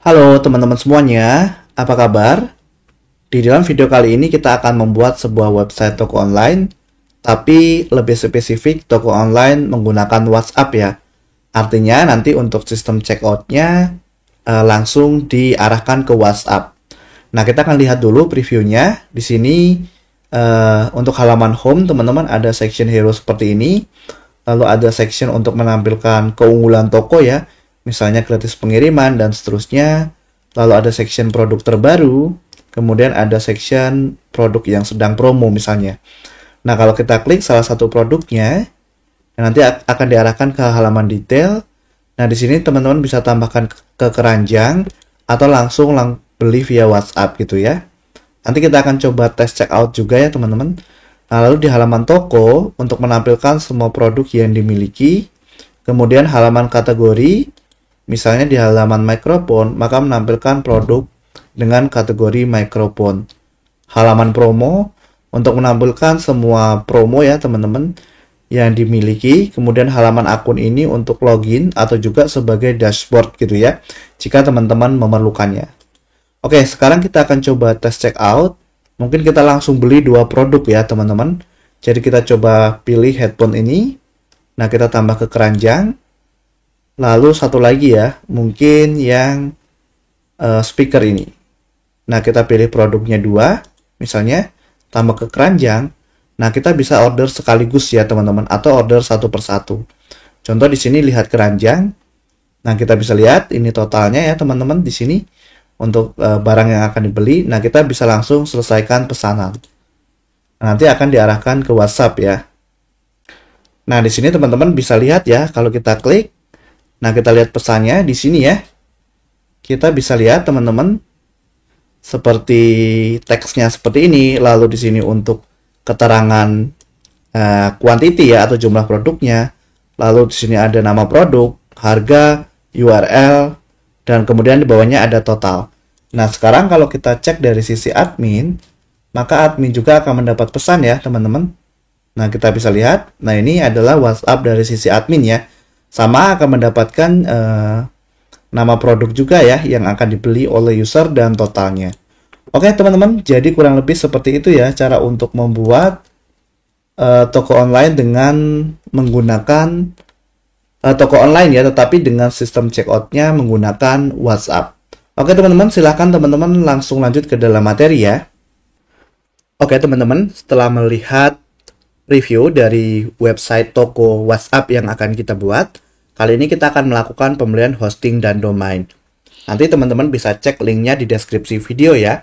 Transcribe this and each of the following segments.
Halo teman-teman semuanya, apa kabar? Di dalam video kali ini kita akan membuat sebuah website toko online, tapi lebih spesifik toko online menggunakan WhatsApp ya. Artinya nanti untuk sistem checkout-nya langsung diarahkan ke WhatsApp. Nah, kita akan lihat dulu previewnya. Di sini untuk halaman home teman-teman ada section hero seperti ini. Lalu ada section untuk menampilkan keunggulan toko ya, misalnya gratis pengiriman dan seterusnya. Lalu ada section produk terbaru, kemudian ada section produk yang sedang promo misalnya. Nah, kalau kita klik salah satu produknya, nanti akan diarahkan ke halaman detail. Nah, di sini teman-teman bisa tambahkan ke keranjang atau langsung beli via WhatsApp gitu ya. Nanti kita akan coba tes checkout juga ya teman-teman. Nah, lalu di halaman toko untuk menampilkan semua produk yang dimiliki. Kemudian halaman kategori, misalnya di halaman microphone, maka menampilkan produk dengan kategori microphone. Halaman promo untuk menampilkan semua promo ya teman-teman yang dimiliki. Kemudian halaman akun ini untuk login atau juga sebagai dashboard gitu ya, jika teman-teman memerlukannya. Oke, sekarang kita akan coba tes checkout. Mungkin kita langsung beli dua produk ya teman-teman. Jadi kita coba pilih headphone ini. Nah, kita tambah ke keranjang. Lalu satu lagi ya, mungkin yang speaker ini. Nah, kita pilih produknya dua, misalnya tambah ke keranjang. Nah, kita bisa order sekaligus ya teman-teman, atau order satu persatu. Contoh di sini lihat keranjang. Nah, kita bisa lihat ini totalnya ya teman-teman di sini untuk barang yang akan dibeli. Nah, kita bisa langsung selesaikan pesanan. Nanti akan diarahkan ke WhatsApp ya. Nah, di sini teman-teman bisa lihat ya, kalau kita klik, nah kita lihat pesannya di sini ya. Kita bisa lihat teman-teman seperti teksnya seperti ini. Lalu di sini untuk keterangan quantity ya atau jumlah produknya. Lalu di sini ada nama produk, harga, URL, dan kemudian di bawahnya ada total. Nah, sekarang kalau kita cek dari sisi admin, maka admin juga akan mendapat pesan ya, teman-teman. Nah, kita bisa lihat. Nah, ini adalah WhatsApp dari sisi admin ya. Sama akan mendapatkan nama produk juga ya, yang akan dibeli oleh user dan totalnya. Oke, teman-teman. Jadi kurang lebih seperti itu ya, cara untuk membuat toko online dengan menggunakan toko online ya, tetapi dengan sistem checkout-nya menggunakan WhatsApp. Oke teman-teman, silahkan teman-teman langsung lanjut ke dalam materi ya. Oke teman-teman, setelah melihat review dari website toko WhatsApp yang akan kita buat, kali ini kita akan melakukan pembelian hosting dan domain. Nanti teman-teman bisa cek linknya di deskripsi video ya,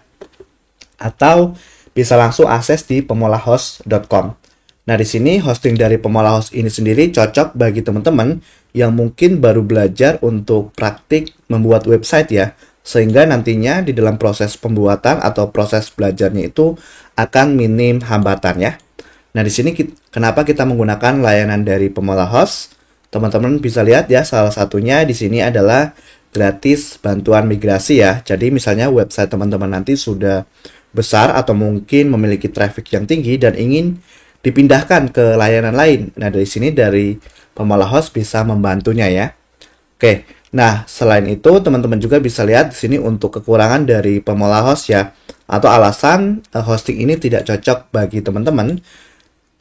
atau bisa langsung akses di pemolahost.com. Nah, di sini hosting dari Pemolahost ini sendiri cocok bagi teman-teman yang mungkin baru belajar untuk praktik membuat website ya. Sehingga nantinya di dalam proses pembuatan atau proses belajarnya itu akan minim hambatan ya. Nah, di sini kenapa kita menggunakan layanan dari Pemolahost? Teman-teman bisa lihat ya, salah satunya di sini adalah gratis bantuan migrasi ya. Jadi misalnya website teman-teman nanti sudah besar atau mungkin memiliki traffic yang tinggi dan ingin dipindahkan ke layanan lain. Nah, dari sini dari Pemolahost bisa membantunya ya. Oke. Nah, selain itu teman-teman juga bisa lihat di sini untuk kekurangan dari Pemolahost ya, atau alasan hosting ini tidak cocok bagi teman-teman,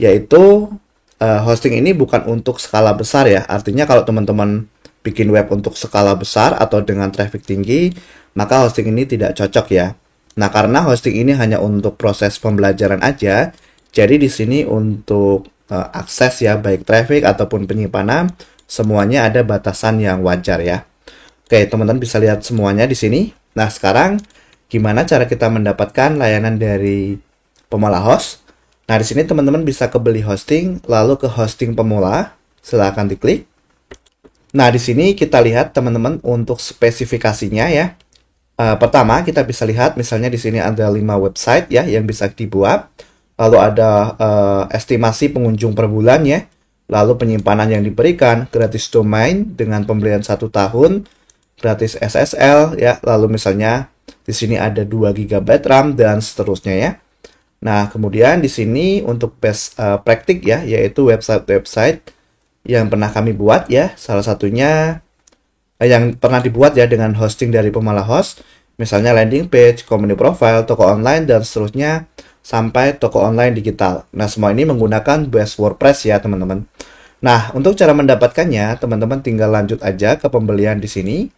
yaitu hosting ini bukan untuk skala besar ya. Artinya kalau teman-teman bikin web untuk skala besar atau dengan traffic tinggi, maka hosting ini tidak cocok ya. Nah, karena hosting ini hanya untuk proses pembelajaran aja, jadi di sini untuk akses ya, baik traffic ataupun penyimpanan, semuanya ada batasan yang wajar ya. Oke, teman-teman bisa lihat semuanya di sini. Nah, sekarang gimana cara kita mendapatkan layanan dari Pemolahost? Nah, di sini teman-teman bisa ke beli hosting, lalu ke hosting pemula, silahkan diklik. Nah, di sini kita lihat teman-teman untuk spesifikasinya ya. Pertama, kita bisa lihat misalnya di sini ada 5 website ya yang bisa dibuat. Lalu ada estimasi pengunjung per bulan ya. Lalu penyimpanan yang diberikan, gratis domain dengan pembelian 1 tahun, gratis SSL ya. Lalu misalnya di sini ada 2 GB RAM dan seterusnya ya. Nah, kemudian di sini untuk best praktik ya, yaitu website-website yang pernah kami buat ya. Salah satunya yang pernah dibuat ya dengan hosting dari pemalah host, misalnya landing page, company profile, toko online, dan seterusnya sampai toko online digital. Nah, semua ini menggunakan base WordPress ya, teman-teman. Nah, untuk cara mendapatkannya, teman-teman tinggal lanjut aja ke pembelian di sini.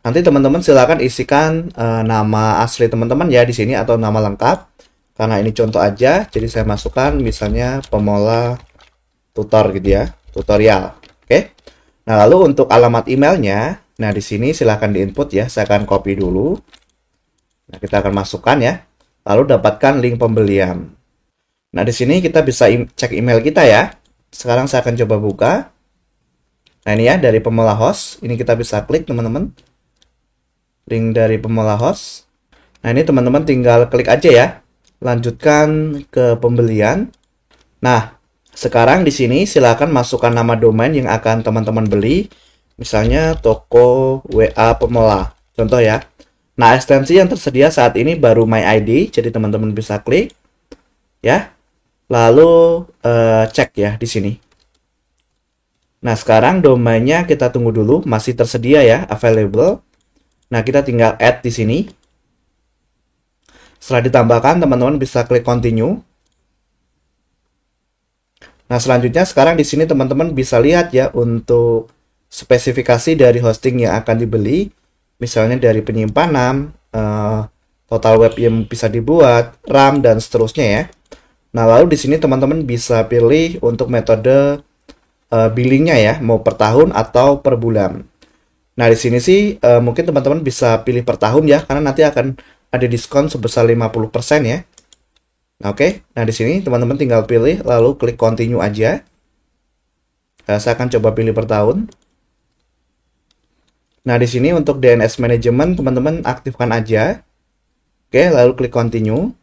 Nanti teman-teman silakan isikan nama asli teman-teman ya di sini atau nama lengkap. Karena ini contoh aja, jadi saya masukkan misalnya pemula tutor gitu ya, tutorial. Oke. Nah, lalu untuk alamat emailnya, nah di sini silahkan diinput ya. Saya akan copy dulu. Nah, kita akan masukkan ya. Lalu dapatkan link pembelian. Nah, di sini kita bisa cek email kita ya. Sekarang saya akan coba buka. Nah, ini ya dari pemula host. Ini kita bisa klik teman-teman. Link dari pemula host. Nah, ini teman-teman tinggal klik aja ya. Lanjutkan ke pembelian. Nah, sekarang di sini silakan masukkan nama domain yang akan teman-teman beli. Misalnya toko WA pemula. Contoh ya. Nah, ekstensi yang tersedia saat ini baru MyID, jadi teman-teman bisa klik ya. Lalu cek ya di sini. Nah, sekarang domainnya kita tunggu dulu, masih tersedia ya, available. Nah, kita tinggal add di sini. Setelah ditambahkan, teman-teman bisa klik continue. Nah, selanjutnya sekarang di sini teman-teman bisa lihat ya untuk spesifikasi dari hosting yang akan dibeli. Misalnya dari penyimpanan, total web yang bisa dibuat, RAM, dan seterusnya ya. Nah, lalu di sini teman-teman bisa pilih untuk metode billingnya ya, mau per tahun atau per bulan. Nah, di sini sih mungkin teman-teman bisa pilih per tahun ya, karena nanti akan ada diskon sebesar 50% ya. Nah, oke. Nah, di sini teman-teman tinggal pilih, lalu klik continue aja. Saya akan coba pilih per tahun. Nah, di sini untuk DNS Management, teman-teman aktifkan aja. Oke, lalu klik continue.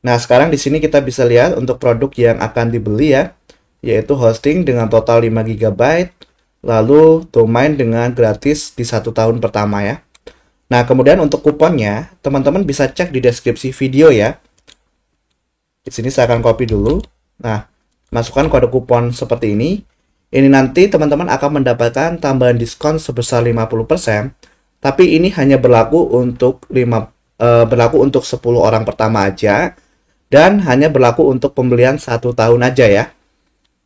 Nah, sekarang di sini kita bisa lihat untuk produk yang akan dibeli ya, yaitu hosting dengan total 5 GB, lalu domain dengan gratis di 1 tahun pertama ya. Nah, kemudian untuk kuponnya, teman-teman bisa cek di deskripsi video ya. Di sini saya akan copy dulu. Nah, masukkan kode kupon seperti ini. Ini nanti teman-teman akan mendapatkan tambahan diskon sebesar 50%, tapi ini hanya berlaku untuk 10 orang pertama aja, dan hanya berlaku untuk pembelian 1 tahun aja ya,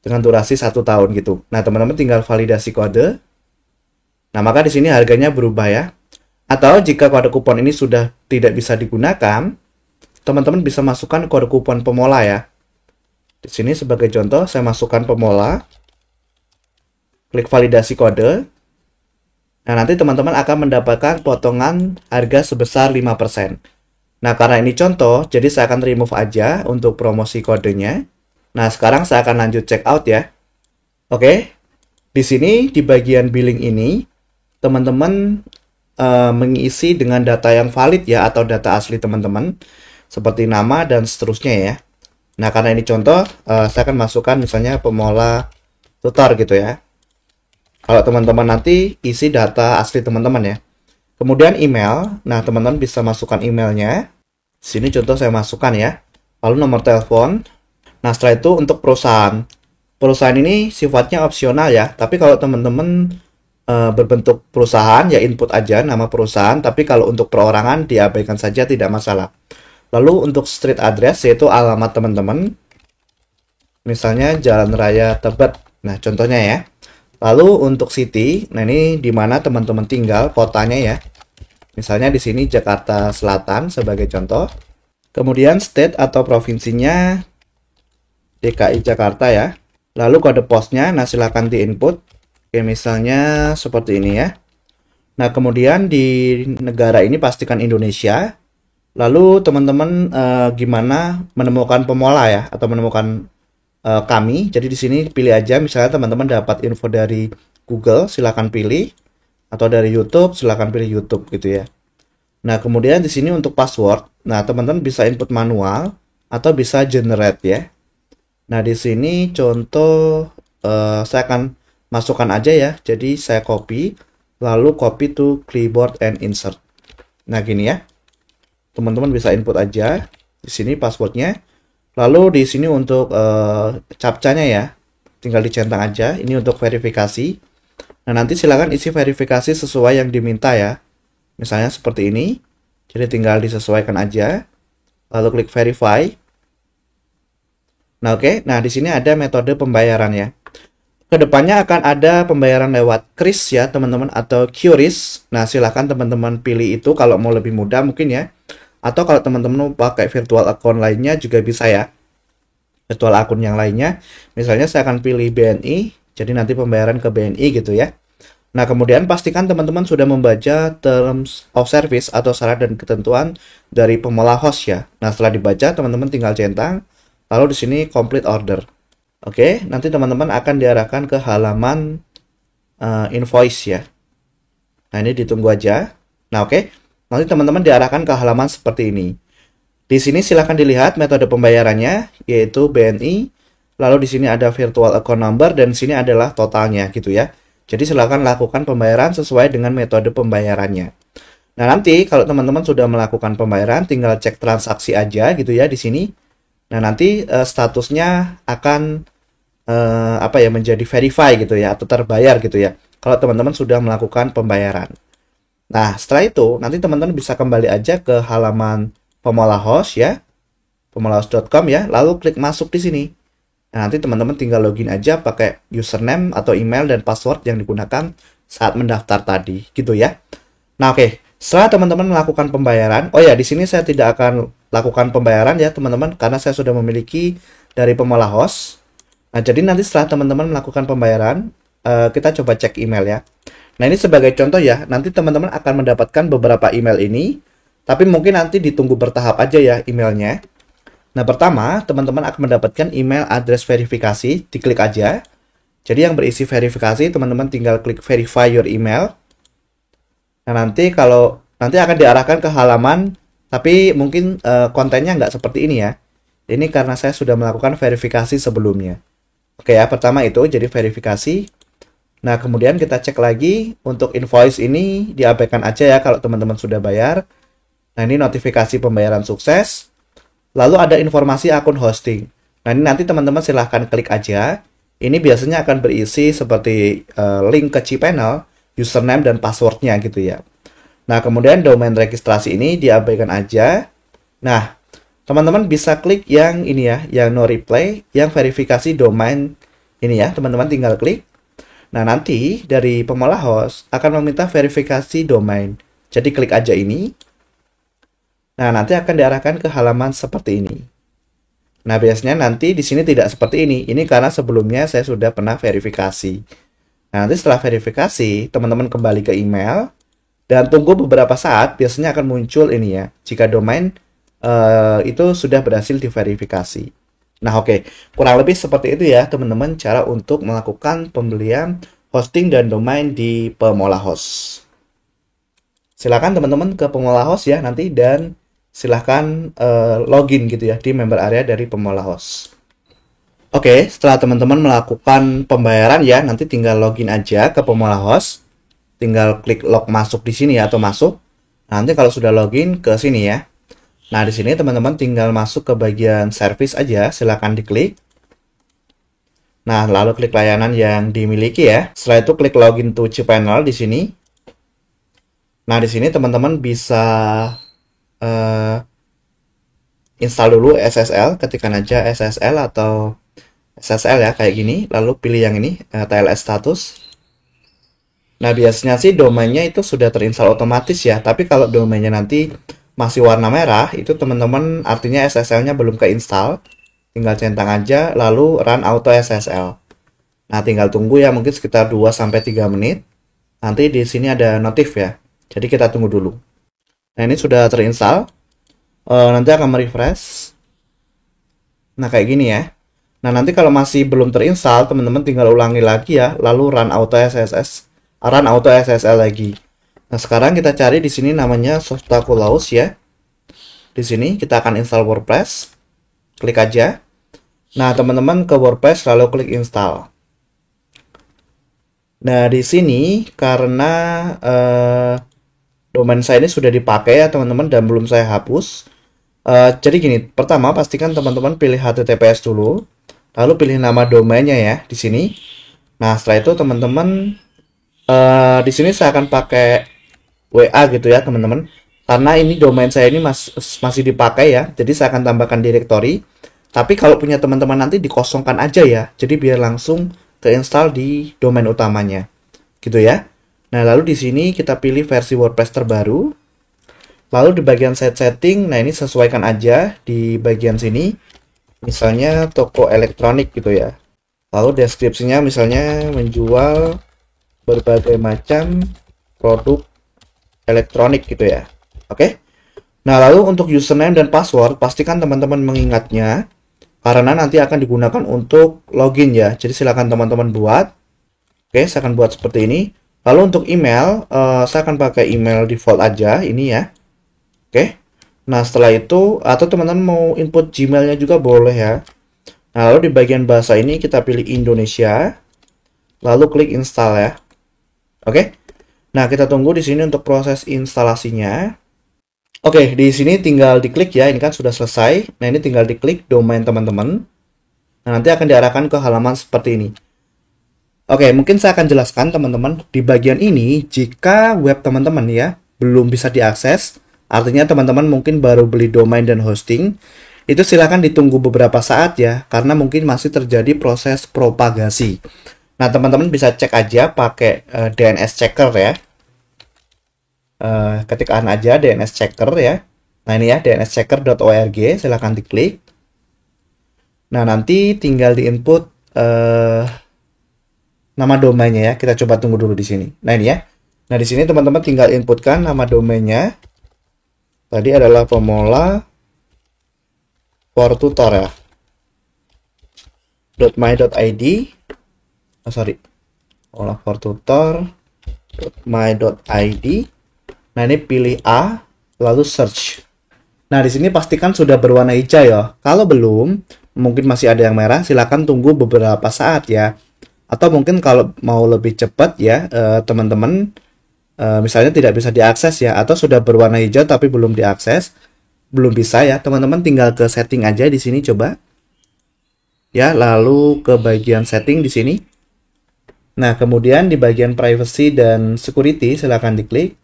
dengan durasi 1 tahun gitu. Nah, teman-teman tinggal validasi kode. Nah, maka di sini harganya berubah ya. Atau jika kode kupon ini sudah tidak bisa digunakan, teman-teman bisa masukkan kode kupon pemula ya. Di sini sebagai contoh, saya masukkan pemula. Klik validasi kode. Nah, nanti teman-teman akan mendapatkan potongan harga sebesar 5%. Nah, karena ini contoh, jadi saya akan remove aja untuk promosi kodenya. Nah, sekarang saya akan lanjut check out ya. Oke. Di sini, di bagian billing ini, teman-teman mengisi dengan data yang valid ya, atau data asli teman-teman. Seperti nama dan seterusnya ya. Nah, karena ini contoh, saya akan masukkan misalnya pemula tutor gitu ya. Kalau teman-teman nanti isi data asli teman-teman ya. Kemudian email. Nah, teman-teman bisa masukkan emailnya. Sini contoh saya masukkan ya. Lalu nomor telepon. Nah, setelah itu untuk perusahaan. Perusahaan ini sifatnya opsional ya. Tapi kalau teman-teman berbentuk perusahaan, ya input aja nama perusahaan. Tapi kalau untuk perorangan, diabaikan saja, tidak masalah. Lalu untuk street address, yaitu alamat teman-teman. Misalnya Jalan Raya Tebet. Nah, contohnya ya. Lalu untuk city, nah ini di mana teman-teman tinggal, kotanya ya. Misalnya di sini Jakarta Selatan sebagai contoh. Kemudian state atau provinsinya DKI Jakarta ya. Lalu kode posnya, nah silahkan di-input. Oke, misalnya seperti ini ya. Nah, kemudian di negara ini pastikan Indonesia. Lalu teman-teman gimana menemukan pemula ya, atau menemukan kami. Jadi di sini pilih aja, misalnya teman-teman dapat info dari Google, silakan pilih, atau dari YouTube, silakan pilih YouTube gitu ya. Nah, kemudian di sini untuk password, nah teman-teman bisa input manual atau bisa generate ya. Nah, di sini contoh saya akan masukkan aja ya. Jadi saya copy, lalu copy to clipboard and insert. Nah, gini ya. Teman-teman bisa input aja di sini passwordnya. Lalu di sini untuk captcha-nya ya, tinggal dicentang aja. Ini untuk verifikasi. Nah, nanti silakan isi verifikasi sesuai yang diminta ya. Misalnya seperti ini. Jadi tinggal disesuaikan aja. Lalu klik verify. Nah, oke. Nah, di sini ada metode pembayaran ya. Kedepannya akan ada pembayaran lewat Kris ya teman-teman atau QRIS. Nah, silahkan teman-teman pilih itu kalau mau lebih mudah mungkin ya. Atau kalau teman-teman mau pakai virtual account lainnya juga bisa ya. Virtual akun yang lainnya. Misalnya saya akan pilih BNI. Jadi nanti pembayaran ke BNI gitu ya. Nah, kemudian pastikan teman-teman sudah membaca Terms of Service atau syarat dan ketentuan dari pemola host ya. Nah, setelah dibaca, teman-teman tinggal centang. Lalu di sini complete order. Oke, nanti teman-teman akan diarahkan ke halaman invoice ya. Nah, ini ditunggu aja. Nah, oke. Nanti teman-teman diarahkan ke halaman seperti ini. Di sini silahkan dilihat metode pembayarannya, yaitu BNI. Lalu di sini ada virtual account number dan di sini adalah totalnya gitu ya. Jadi silakan lakukan pembayaran sesuai dengan metode pembayarannya. Nah, nanti kalau teman-teman sudah melakukan pembayaran, tinggal cek transaksi aja gitu ya di sini. Nah, nanti statusnya akan menjadi verify gitu ya atau terbayar gitu ya. Kalau teman-teman sudah melakukan pembayaran. Nah, setelah itu nanti teman-teman bisa kembali aja ke halaman pemola host ya. Pemolahost.com ya, lalu klik masuk di sini. Nah, nanti teman-teman tinggal login aja pakai username atau email dan password yang digunakan saat mendaftar tadi, gitu ya. Nah, oke. Setelah teman-teman melakukan pembayaran, oh ya, di sini saya tidak akan lakukan pembayaran ya, teman-teman, karena saya sudah memiliki dari pemola host. Nah, jadi nanti setelah teman-teman melakukan pembayaran, kita coba cek email ya. Nah, ini sebagai contoh ya, nanti teman-teman akan mendapatkan beberapa email ini, tapi mungkin nanti ditunggu bertahap aja ya emailnya. Nah, pertama, teman-teman akan mendapatkan email address verifikasi, diklik aja. Jadi yang berisi verifikasi, teman-teman tinggal klik verify your email. Nah, nanti akan diarahkan ke halaman, tapi mungkin kontennya nggak seperti ini ya. Ini karena saya sudah melakukan verifikasi sebelumnya. Oke ya, pertama itu jadi verifikasi. Nah, kemudian kita cek lagi untuk invoice ini diabaikan aja ya kalau teman-teman sudah bayar. Nah, ini notifikasi pembayaran sukses. Lalu ada informasi akun hosting. Nah, ini nanti teman-teman silahkan klik aja. Ini biasanya akan berisi seperti link ke cPanel, username dan passwordnya gitu ya. Nah, kemudian domain registrasi ini diabaikan aja. Nah, teman-teman bisa klik yang ini ya, yang no reply, yang verifikasi domain ini ya. Teman-teman tinggal klik. Nah, nanti dari pemola host akan meminta verifikasi domain. Jadi klik aja ini. Nah, nanti akan diarahkan ke halaman seperti ini. Nah, biasanya nanti di sini tidak seperti ini. Ini karena sebelumnya saya sudah pernah verifikasi. Nah, nanti setelah verifikasi, teman-teman kembali ke email dan tunggu beberapa saat. Biasanya akan muncul ini ya, jika domain itu sudah berhasil diverifikasi. Nah, oke. Kurang lebih seperti itu ya, teman-teman, cara untuk melakukan pembelian hosting dan domain di pemola host. Silakan teman-teman ke pemola host ya nanti dan silahkan login gitu ya di member area dari pemola host. Oke, setelah teman-teman melakukan pembayaran ya, nanti tinggal login aja ke pemola host. Tinggal klik log masuk di sini ya atau masuk. Nanti kalau sudah login ke sini ya. Nah, di sini teman-teman tinggal masuk ke bagian service aja, silahkan diklik. Nah, lalu klik layanan yang dimiliki ya. Setelah itu klik login to cPanel di sini. Nah, di sini teman-teman bisa install dulu SSL, ketikkan aja SSL atau SSL ya kayak gini, lalu pilih yang ini TLS status. Nah, biasanya sih domainnya itu sudah terinstall otomatis ya, tapi kalau domainnya nanti masih warna merah, itu teman-teman artinya SSL-nya belum keinstall. Tinggal centang aja lalu run auto SSL. Nah, tinggal tunggu ya mungkin sekitar 2-3 menit. Nanti di sini ada notif ya. Jadi kita tunggu dulu. Nah, ini sudah terinstall. Nanti akan merefresh. Nah, kayak gini ya. Nah, nanti kalau masih belum terinstall, teman-teman tinggal ulangi lagi ya, lalu run auto SSL lagi. Nah, sekarang kita cari di sini namanya Softaculous ya. Di sini kita akan install WordPress. Klik aja. Nah, teman-teman ke WordPress lalu klik install. Nah, di sini karena domain saya ini sudah dipakai ya teman-teman dan belum saya hapus. Jadi gini, pertama pastikan teman-teman pilih HTTPS dulu, lalu pilih nama domainnya ya di sini. Nah, setelah itu teman-teman Di sini saya akan pakai WA gitu ya teman-teman. Karena ini domain saya ini masih dipakai ya. Jadi saya akan tambahkan directory. Tapi kalau punya teman-teman nanti dikosongkan aja ya. Jadi biar langsung keinstall di domain utamanya. Gitu ya. Nah, lalu di sini kita pilih versi WordPress terbaru. Lalu di bagian setting, nah ini sesuaikan aja di bagian sini. Misalnya toko elektronik gitu ya. Lalu deskripsinya misalnya menjual berbagai macam produk elektronik gitu ya. Oke. Nah, lalu untuk username dan password, pastikan teman-teman mengingatnya karena nanti akan digunakan untuk login ya. Jadi silakan teman-teman buat. Oke, saya akan buat seperti ini. Lalu untuk email, saya akan pakai email default aja ini ya. Oke. Nah, setelah itu atau teman-teman mau input Gmailnya juga boleh ya. Nah, lalu di bagian bahasa ini kita pilih Indonesia. Lalu klik install ya. Oke. Nah, kita tunggu di sini untuk proses instalasinya. Oke, di sini tinggal diklik ya. Ini kan sudah selesai. Nah, ini tinggal diklik domain teman-teman. Nah, nanti akan diarahkan ke halaman seperti ini. Oke, mungkin saya akan jelaskan teman-teman. Di bagian ini, jika web teman-teman ya belum bisa diakses, artinya teman-teman mungkin baru beli domain dan hosting, itu silakan ditunggu beberapa saat ya, karena mungkin masih terjadi proses propagasi. Nah, teman-teman bisa cek aja pakai DNS checker ya. Ketikkan aja DNS checker ya. Nah, ini ya dnschecker.org, silakan diklik. Nah, nanti tinggal diinput nama domainnya ya. Kita coba tunggu dulu di sini. Nah, ini ya. Nah, di sini teman-teman tinggal inputkan nama domainnya. Tadi adalah pemula for tutor ya. .my.id. Oh, sorry. Pemula for tutor .my.id. Nah, ini pilih A, lalu search. Nah, di sini pastikan sudah berwarna hijau ya. Kalau belum, mungkin masih ada yang merah, silakan tunggu beberapa saat ya. Atau mungkin kalau mau lebih cepat ya, teman-teman misalnya tidak bisa diakses ya, atau sudah berwarna hijau tapi belum diakses, belum bisa ya, teman-teman tinggal ke setting aja di sini coba. Ya, lalu ke bagian setting di sini. Nah, kemudian di bagian privacy dan security silakan diklik.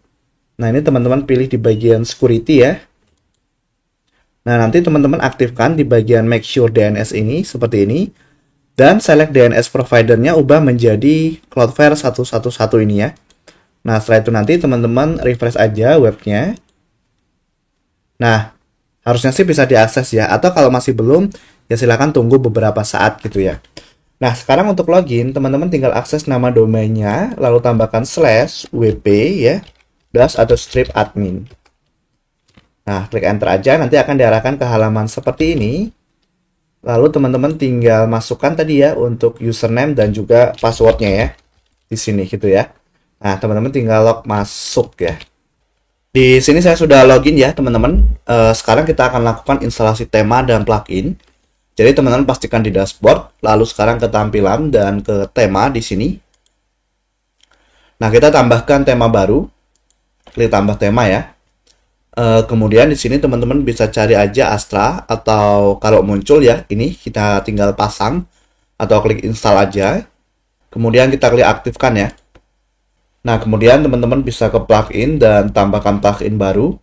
Nah, ini teman-teman pilih di bagian security ya. Nah, nanti teman-teman aktifkan di bagian make sure DNS ini seperti ini. Dan select DNS providernya ubah menjadi Cloudflare 111 ini ya. Nah, setelah itu nanti teman-teman refresh aja webnya. Nah, harusnya sih bisa diakses ya. Atau kalau masih belum, ya silakan tunggu beberapa saat gitu ya. Nah, sekarang untuk login, teman-teman tinggal akses nama domainnya, lalu tambahkan /wp ya, dash atau strip admin. Nah, klik enter aja, nanti akan diarahkan ke halaman seperti ini. Lalu teman-teman tinggal masukkan tadi ya untuk username dan juga passwordnya ya. Di sini gitu ya. Nah, teman-teman tinggal log masuk ya. Di sini saya sudah login ya teman-teman. Sekarang kita akan lakukan instalasi tema dan plugin. Jadi teman-teman pastikan di dashboard, lalu sekarang ke tampilan dan ke tema di sini. Nah, kita tambahkan tema baru. Klik tambah tema ya. Kemudian di sini teman-teman bisa cari aja Astra atau kalau muncul ya ini kita tinggal pasang atau klik install aja. Kemudian kita klik aktifkan ya. Nah, kemudian teman-teman bisa ke plugin dan tambahkan plugin baru.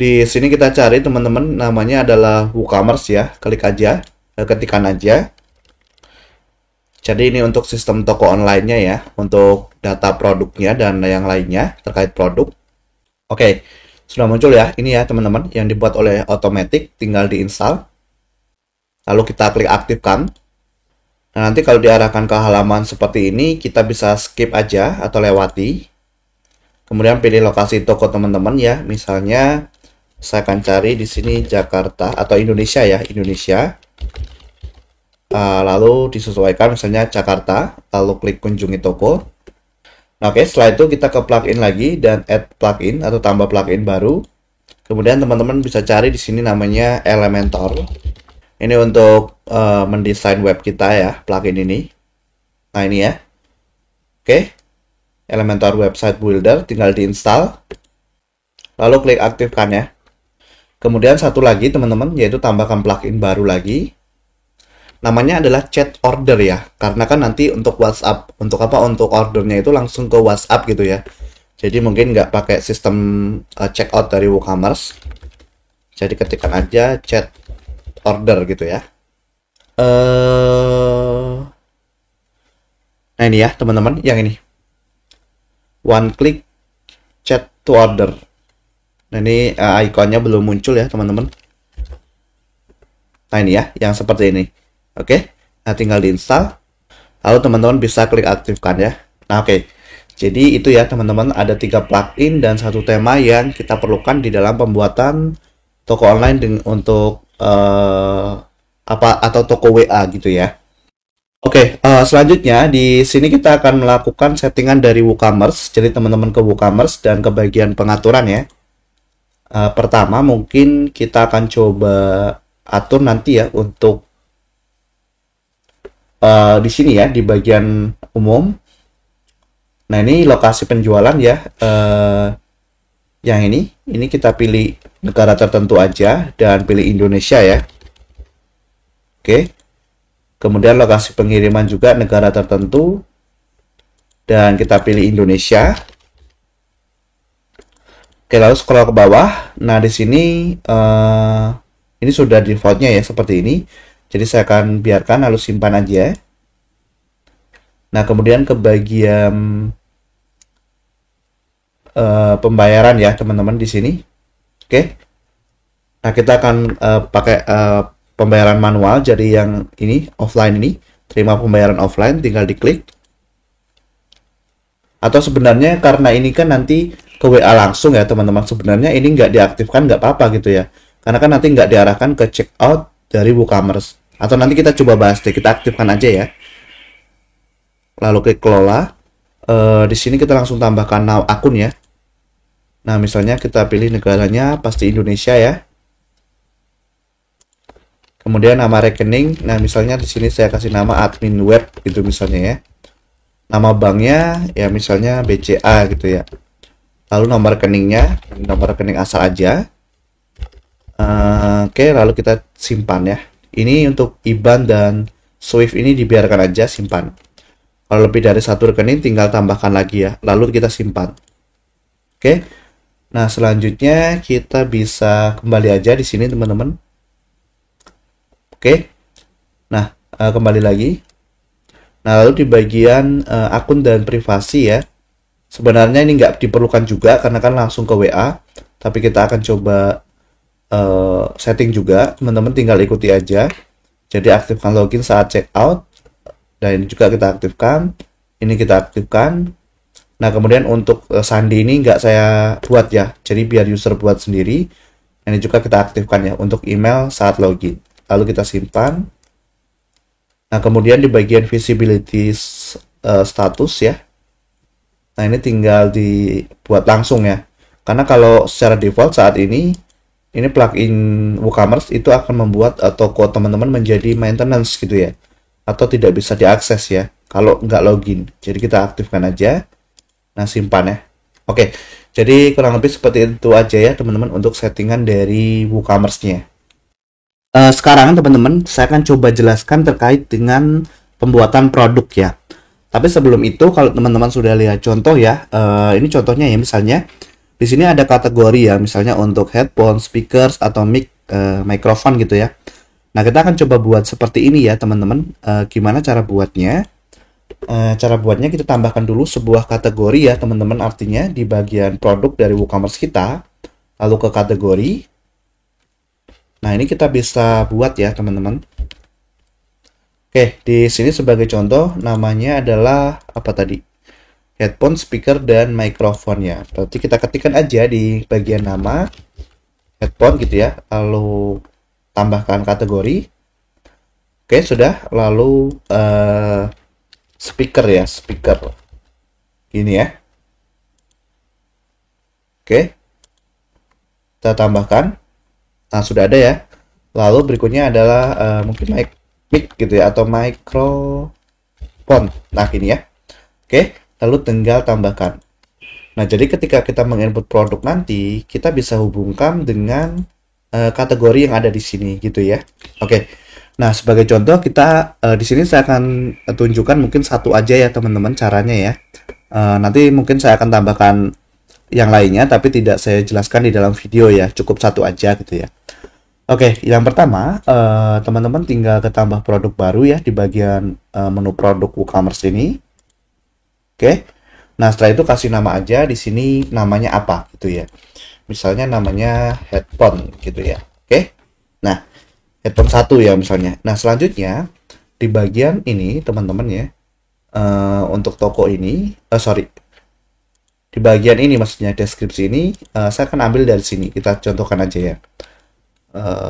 Di sini kita cari teman-teman namanya adalah WooCommerce ya. Klik aja, ketikkan aja. Jadi ini untuk sistem toko online-nya ya, untuk data produknya dan yang lainnya terkait produk. Oke. Sudah muncul ya, ini ya teman-teman yang dibuat oleh Automatic, tinggal diinstal. Lalu kita klik aktifkan. Nah, nanti kalau diarahkan ke halaman seperti ini, kita bisa skip aja atau lewati. Kemudian pilih lokasi toko teman-teman ya, misalnya saya akan cari di sini Jakarta atau Indonesia ya, Indonesia. Lalu disesuaikan misalnya Jakarta, lalu klik kunjungi toko. Nah, oke, setelah itu kita ke plugin lagi dan add plugin atau tambah plugin baru. Kemudian teman-teman bisa cari di sini namanya Elementor. Ini untuk mendesain web kita ya, plugin ini. Nah, ini ya. Oke. Elementor Website Builder tinggal diinstal. Lalu klik aktifkan ya. Kemudian satu lagi teman-teman yaitu tambahkan plugin baru lagi. namanya adalah chat order ya, karena kan nanti untuk WhatsApp, untuk apa, untuk ordernya itu langsung ke WhatsApp gitu ya. Jadi mungkin nggak pakai sistem checkout dari WooCommerce. Jadi ketikkan aja chat order gitu ya. Nah ini ya teman-teman, yang ini one click chat to order. Nah ini ikonnya belum muncul ya teman-teman. Nah ini ya, yang seperti ini. Oke, nah tinggal diinstal. Lalu teman-teman bisa klik aktifkan ya. Nah oke, jadi itu ya teman-teman, ada 3 plugin dan 1 tema yang kita perlukan di dalam pembuatan toko online untuk apa, atau toko WA gitu ya. Oke, selanjutnya di sini kita akan melakukan settingan dari WooCommerce. Jadi teman-teman ke WooCommerce dan ke bagian pengaturan ya. Pertama mungkin kita akan coba atur nanti ya untuk di sini ya, di bagian umum. Nah ini lokasi penjualan ya. Yang ini kita pilih negara tertentu aja dan pilih Indonesia ya. Oke. Kemudian lokasi pengiriman juga negara tertentu dan kita pilih Indonesia. Oke, lalu scroll ke bawah. Nah di sini ini sudah defaultnya ya seperti ini. Jadi saya akan biarkan lalu simpan aja. Nah kemudian ke bagian pembayaran ya teman-teman di sini. Oke. Nah kita akan pakai pembayaran manual, jadi yang ini offline, ini terima pembayaran offline, tinggal diklik. Atau sebenarnya karena ini kan nanti ke WA langsung ya teman-teman, sebenarnya ini nggak diaktifkan nggak apa-apa gitu ya, karena kan nanti nggak diarahkan ke checkout dari WooCommerce. Atau nanti kita coba bahas deh, kita aktifkan aja ya. Lalu klik kelola. Di sini kita langsung tambahkan akun ya. Nah misalnya kita pilih negaranya pasti Indonesia ya. Kemudian nama rekening, nah misalnya di sini saya kasih nama admin web gitu misalnya ya. Nama banknya ya misalnya BCA gitu ya. Lalu nomor rekeningnya, nomor rekening asal aja. Oke, lalu kita simpan ya. Ini untuk IBAN dan Swift ini dibiarkan aja simpan. Kalau lebih dari 1 rekening tinggal tambahkan lagi ya. Lalu kita simpan. Oke. Nah selanjutnya kita bisa kembali aja di sini teman-teman. Oke, nah kembali lagi. Nah lalu di bagian akun dan privasi ya, sebenarnya ini nggak diperlukan juga karena kan langsung ke WA. Tapi kita akan coba setting juga, teman-teman tinggal ikuti aja. Jadi aktifkan login saat check out, dan ini juga kita aktifkan. Ini kita aktifkan. Nah kemudian untuk sandi ini nggak saya buat ya, jadi biar user buat sendiri. Ini juga kita aktifkan ya untuk email saat login. Lalu kita simpan. Nah kemudian di bagian visibility status ya, nah ini tinggal dibuat langsung ya, karena kalau secara default saat ini plugin WooCommerce itu akan membuat toko teman-teman menjadi maintenance gitu ya, atau tidak bisa diakses ya kalau nggak login. Jadi kita aktifkan aja. Nah simpan ya. Oke, jadi kurang lebih seperti itu aja ya teman-teman untuk settingan dari WooCommerce-nya. Sekarang teman-teman, saya akan coba jelaskan terkait dengan pembuatan produk ya. Tapi sebelum itu, kalau teman-teman sudah lihat contoh ya, ini contohnya ya, misalnya di sini ada kategori ya, misalnya untuk headphone, speakers atau mic, mikrofon gitu ya. Nah kita akan coba buat seperti ini ya teman-teman. Gimana cara buatnya? Cara buatnya kita tambahkan dulu sebuah kategori ya teman-teman, artinya di bagian produk dari WooCommerce kita, lalu ke kategori. Nah, ini kita bisa buat ya, teman-teman. Oke, di sini sebagai contoh namanya adalah apa tadi? Headphone, speaker, dan microphone-nya. Berarti kita ketikkan aja di bagian nama headphone gitu ya, lalu tambahkan kategori. Oke, sudah. Lalu speaker ya, speaker. Gini ya. Oke. Kita tambahkan. Nah, sudah ada ya. Lalu berikutnya adalah mungkin mic gitu ya, atau microphone. Nah, ini ya. Oke, lalu tinggal tambahkan. Nah, jadi ketika kita menginput produk nanti, kita bisa hubungkan dengan kategori yang ada di sini gitu ya. Oke. Nah, sebagai contoh kita di sini saya akan tunjukkan mungkin satu aja ya teman-teman caranya ya. Nanti mungkin saya akan tambahkan yang lainnya tapi tidak saya jelaskan di dalam video ya. Cukup satu aja gitu ya. Oke, yang pertama teman-teman tinggal ketambah produk baru ya di bagian menu produk WooCommerce ini. Oke. Nah, setelah itu kasih nama aja di sini namanya apa gitu ya. Misalnya namanya headphone gitu ya. Oke. Nah, headphone satu ya misalnya. Nah, selanjutnya di bagian ini teman-teman ya, untuk toko ini, sorry, di bagian ini maksudnya deskripsi ini, saya akan ambil dari sini. Kita contohkan aja ya.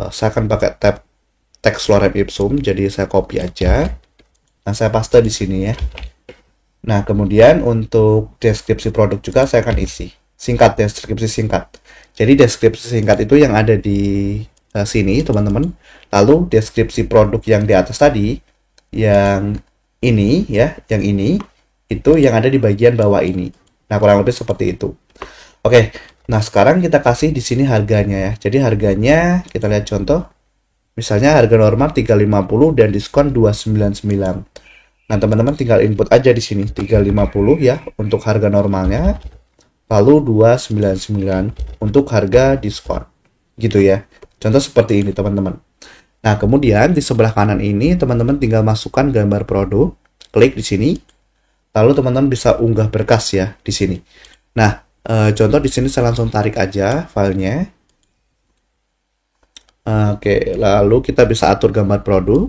Saya akan pakai tab text lorem ipsum, jadi saya copy aja. Nah, saya paste di sini ya. Nah, kemudian untuk deskripsi produk juga saya akan isi. Singkat, deskripsi singkat. Jadi deskripsi singkat itu yang ada di sini, teman-teman. Lalu deskripsi produk yang di atas tadi, yang ini ya, yang ini, itu yang ada di bagian bawah ini. Nah, kurang lebih seperti itu. Oke, nah sekarang kita kasih di sini harganya ya. Jadi harganya, kita lihat contoh. Misalnya harga normal 350 dan diskon 299. Nah, teman-teman tinggal input aja di sini 350 ya untuk harga normalnya, lalu 299 untuk harga diskon. Gitu ya. Contoh seperti ini, teman-teman. Nah, kemudian di sebelah kanan ini teman-teman tinggal masukkan gambar produk, klik di sini. Lalu teman-teman bisa unggah berkas ya di sini. Nah, contoh di sini saya langsung tarik aja filenya. Oke, lalu kita bisa atur gambar produk.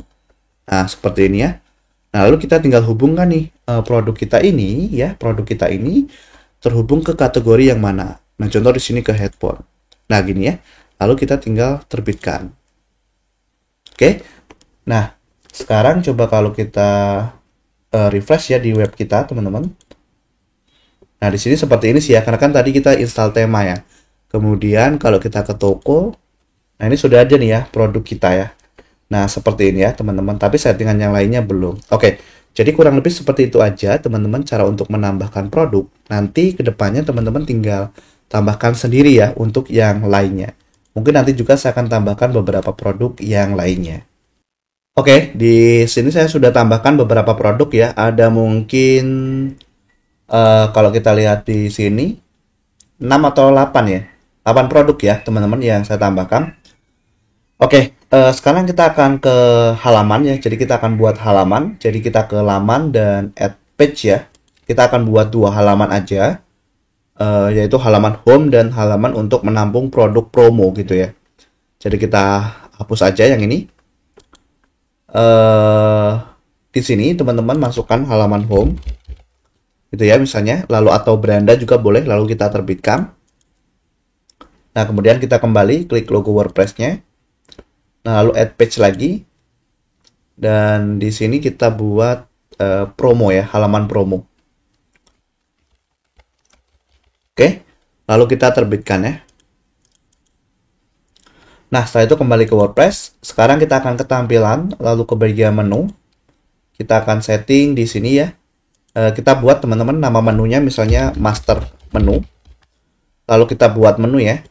Nah, seperti ini ya. Nah, lalu kita tinggal hubungkan nih produk kita ini ya, produk kita ini terhubung ke kategori yang mana. Nah, contoh di sini ke headphone. Nah, gini ya. Lalu kita tinggal terbitkan. Oke. Nah, sekarang coba kalau kita refresh ya di web kita, teman-teman. Nah, di sini seperti ini sih ya, karena kan tadi kita install tema ya. Kemudian kalau kita ke toko, nah ini sudah ada nih ya produk kita ya. Nah, seperti ini ya, teman-teman. Tapi settingan yang lainnya belum. Oke, jadi kurang lebih seperti itu aja, teman-teman, cara untuk menambahkan produk. Nanti kedepannya teman-teman tinggal tambahkan sendiri ya untuk yang lainnya. Mungkin nanti juga saya akan tambahkan beberapa produk yang lainnya. Oke, di sini saya sudah tambahkan beberapa produk ya. Ada mungkin kalau kita lihat di sini 6 atau 8 ya. 8 produk ya, teman-teman yang saya tambahkan. Oke, sekarang kita akan ke halaman ya. Jadi kita akan buat halaman. Jadi kita ke laman dan add page ya. Kita akan buat dua halaman aja, yaitu halaman home dan halaman untuk menampung produk promo gitu ya. Jadi kita hapus aja yang ini. Di sini teman-teman masukkan halaman home, gitu ya misalnya. Lalu atau beranda juga boleh. Lalu kita terbitkan. Nah, kemudian kita kembali klik logo WordPress-nya. Nah, lalu add page lagi. Dan di sini kita buat promo ya, halaman promo. Oke, lalu kita terbitkan ya. Nah, setelah itu kembali ke WordPress. Sekarang kita akan ke tampilan, lalu ke bagian menu. Kita akan setting di sini ya. Kita buat teman-teman nama menunya misalnya master menu. Lalu kita buat menu ya.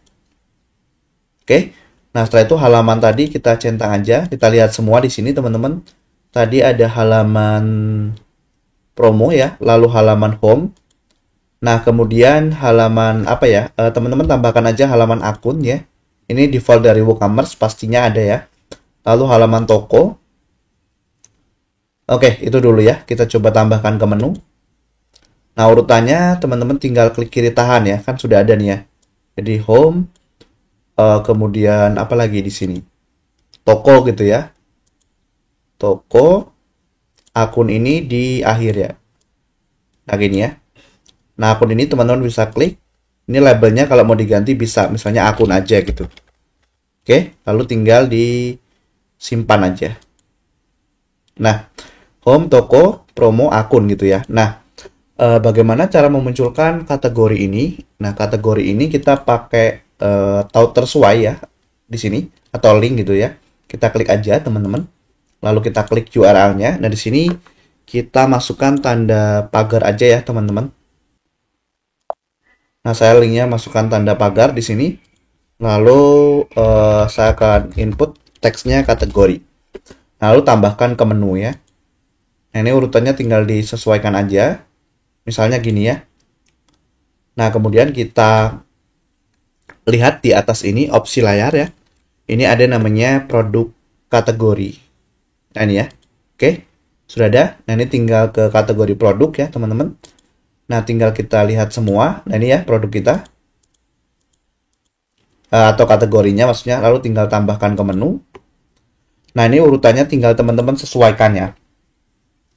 Oke. Nah, setelah itu halaman tadi kita centang aja. Kita lihat semua di sini, teman-teman. Tadi ada halaman promo ya, lalu halaman home. Nah, kemudian halaman apa ya? Teman-teman tambahkan aja halaman akun ya. Ini default dari WooCommerce, pastinya ada ya. Lalu halaman toko. Oke, itu dulu ya. Kita coba tambahkan ke menu. Nah, urutannya teman-teman tinggal klik kiri tahan ya. Kan sudah ada nih ya. Jadi home, kemudian apa lagi di sini? Toko gitu ya. Toko, akun ini di akhir ya. Nah, gini ya. Nah, akun ini teman-teman bisa klik. Ini labelnya kalau mau diganti bisa. Misalnya akun aja gitu. Oke, lalu tinggal disimpan aja. Nah, home, toko, promo, akun gitu ya. Nah, bagaimana cara memunculkan kategori ini? Nah, kategori ini kita pakai taught tersesuai ya di sini atau link gitu ya. Kita klik aja teman-teman. Lalu kita klik URL-nya. Nah, di sini kita masukkan tanda pagar aja ya teman-teman. Nah, saya linknya masukkan tanda pagar di sini. Lalu saya akan input teksnya kategori. lalu tambahkan ke menu ya. Nah, ini urutannya tinggal disesuaikan aja. Misalnya gini ya. Nah, kemudian kita lihat di atas ini opsi layar ya. Ini ada namanya produk kategori. Nah, ini ya. Oke, sudah ada. Nah, ini tinggal ke kategori produk ya, teman-teman. Nah, tinggal kita lihat semua. Nah, ini ya produk kita. Atau kategorinya maksudnya. Lalu tinggal tambahkan ke menu. Nah, ini urutannya tinggal teman-teman sesuaikan ya.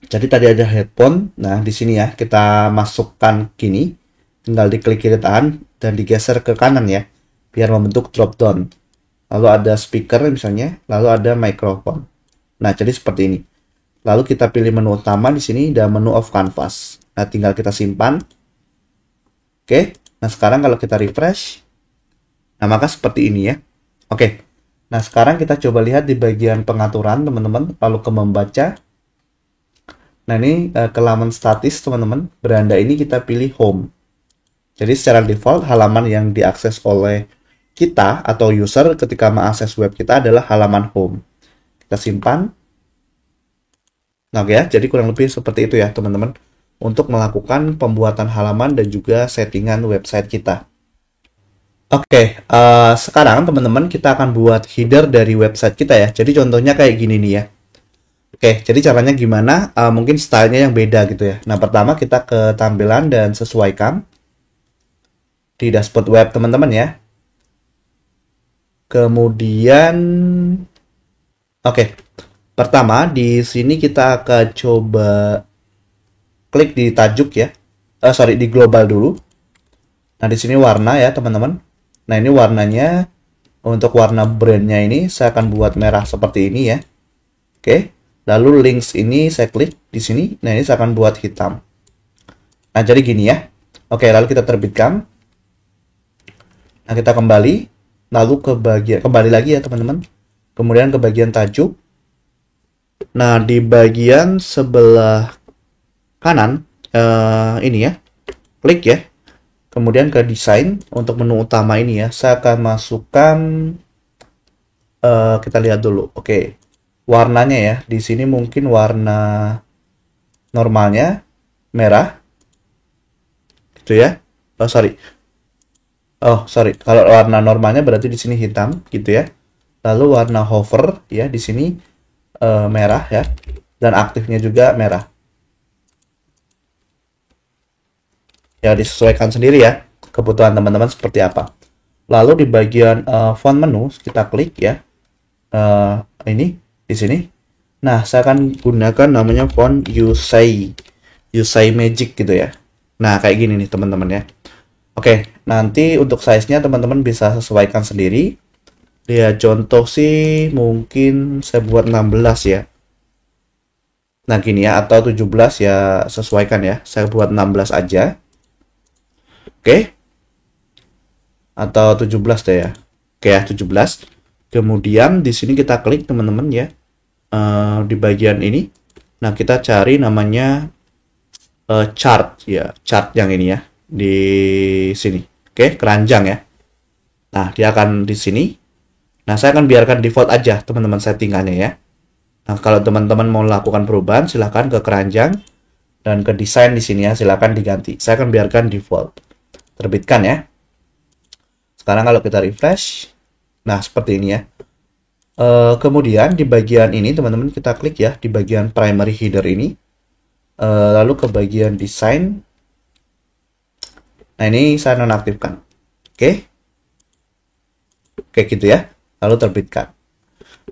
Jadi tadi ada headphone. Nah, di sini ya kita masukkan gini. Tinggal diklik kiri tahan dan digeser ke kanan ya, biar membentuk drop down. Lalu ada speaker misalnya, lalu ada microphone. Nah, jadi seperti ini. Lalu kita pilih menu utama di sini dan menu of canvas. Nah, tinggal kita simpan. Oke. Nah, sekarang kalau kita refresh, nah maka seperti ini ya. Oke. Nah, sekarang kita coba lihat di bagian pengaturan, teman-teman, lalu ke membaca. Nah, ini ke laman statis, teman-teman. Beranda ini kita pilih home. Jadi secara default halaman yang diakses oleh kita atau user ketika mengakses web kita adalah halaman home. Kita simpan. Nah, oke ya, jadi kurang lebih seperti itu ya teman-teman untuk melakukan pembuatan halaman dan juga settingan website kita. Oke, sekarang teman-teman kita akan buat header dari website kita ya. Jadi contohnya kayak gini nih ya. Oke, jadi caranya gimana? Mungkin stylenya yang beda gitu ya. Nah, pertama kita ke tampilan dan sesuaikan di dashboard web teman-teman ya. Kemudian oke. Pertama di sini kita akan coba klik di tajuk ya. Sorry, di global dulu. Nah, di sini warna ya, teman-teman. Nah, ini warnanya untuk warna brandnya ini saya akan buat merah seperti ini ya. Oke. Lalu links ini saya klik di sini. Nah, ini saya akan buat hitam. Nah, jadi gini ya. Oke, lalu kita terbitkan. Nah, kita kembali, lalu ke bagian, kembali lagi ya teman-teman. Kemudian ke bagian tajuk. Nah, di bagian sebelah kanan, ini ya, klik ya. Kemudian ke desain, untuk menu utama ini ya, saya akan masukkan, kita lihat dulu. Oke, warnanya ya, di sini mungkin warna normalnya, merah. Gitu ya. Sorry. Kalau warna normalnya berarti di sini hitam, gitu ya. Lalu warna hover ya di sini merah ya, dan aktifnya juga merah. Ya disesuaikan sendiri ya kebutuhan teman-teman seperti apa. Lalu di bagian font menu kita klik ya, ini di sini. Nah, saya akan gunakan namanya font Yusai Magic gitu ya. Nah, kayak gini nih teman-teman ya. Oke, nanti untuk size-nya teman-teman bisa sesuaikan sendiri. Ya, contoh sih mungkin saya buat 16 ya. Nah, gini ya, atau 17 ya sesuaikan ya. Saya buat 16 aja. Oke. Atau 17 deh ya. Oke ya, 17. Kemudian di sini kita klik teman-teman ya. Di bagian ini. Nah, kita cari namanya chart ya, chart yang ini ya. Di sini. Oke, keranjang ya. Nah, dia akan di sini. Nah, saya akan biarkan default aja teman-teman settingannya ya. Nah, kalau teman-teman mau lakukan perubahan silahkan ke keranjang dan ke desain di sini ya, silahkan diganti. Saya akan biarkan default. Terbitkan ya. Sekarang kalau kita refresh, nah seperti ini ya. Kemudian di bagian ini teman-teman kita klik ya di bagian primary header ini. Lalu ke bagian desain. Nah, ini saya nonaktifkan. Oke. Oke gitu ya. Lalu terbitkan.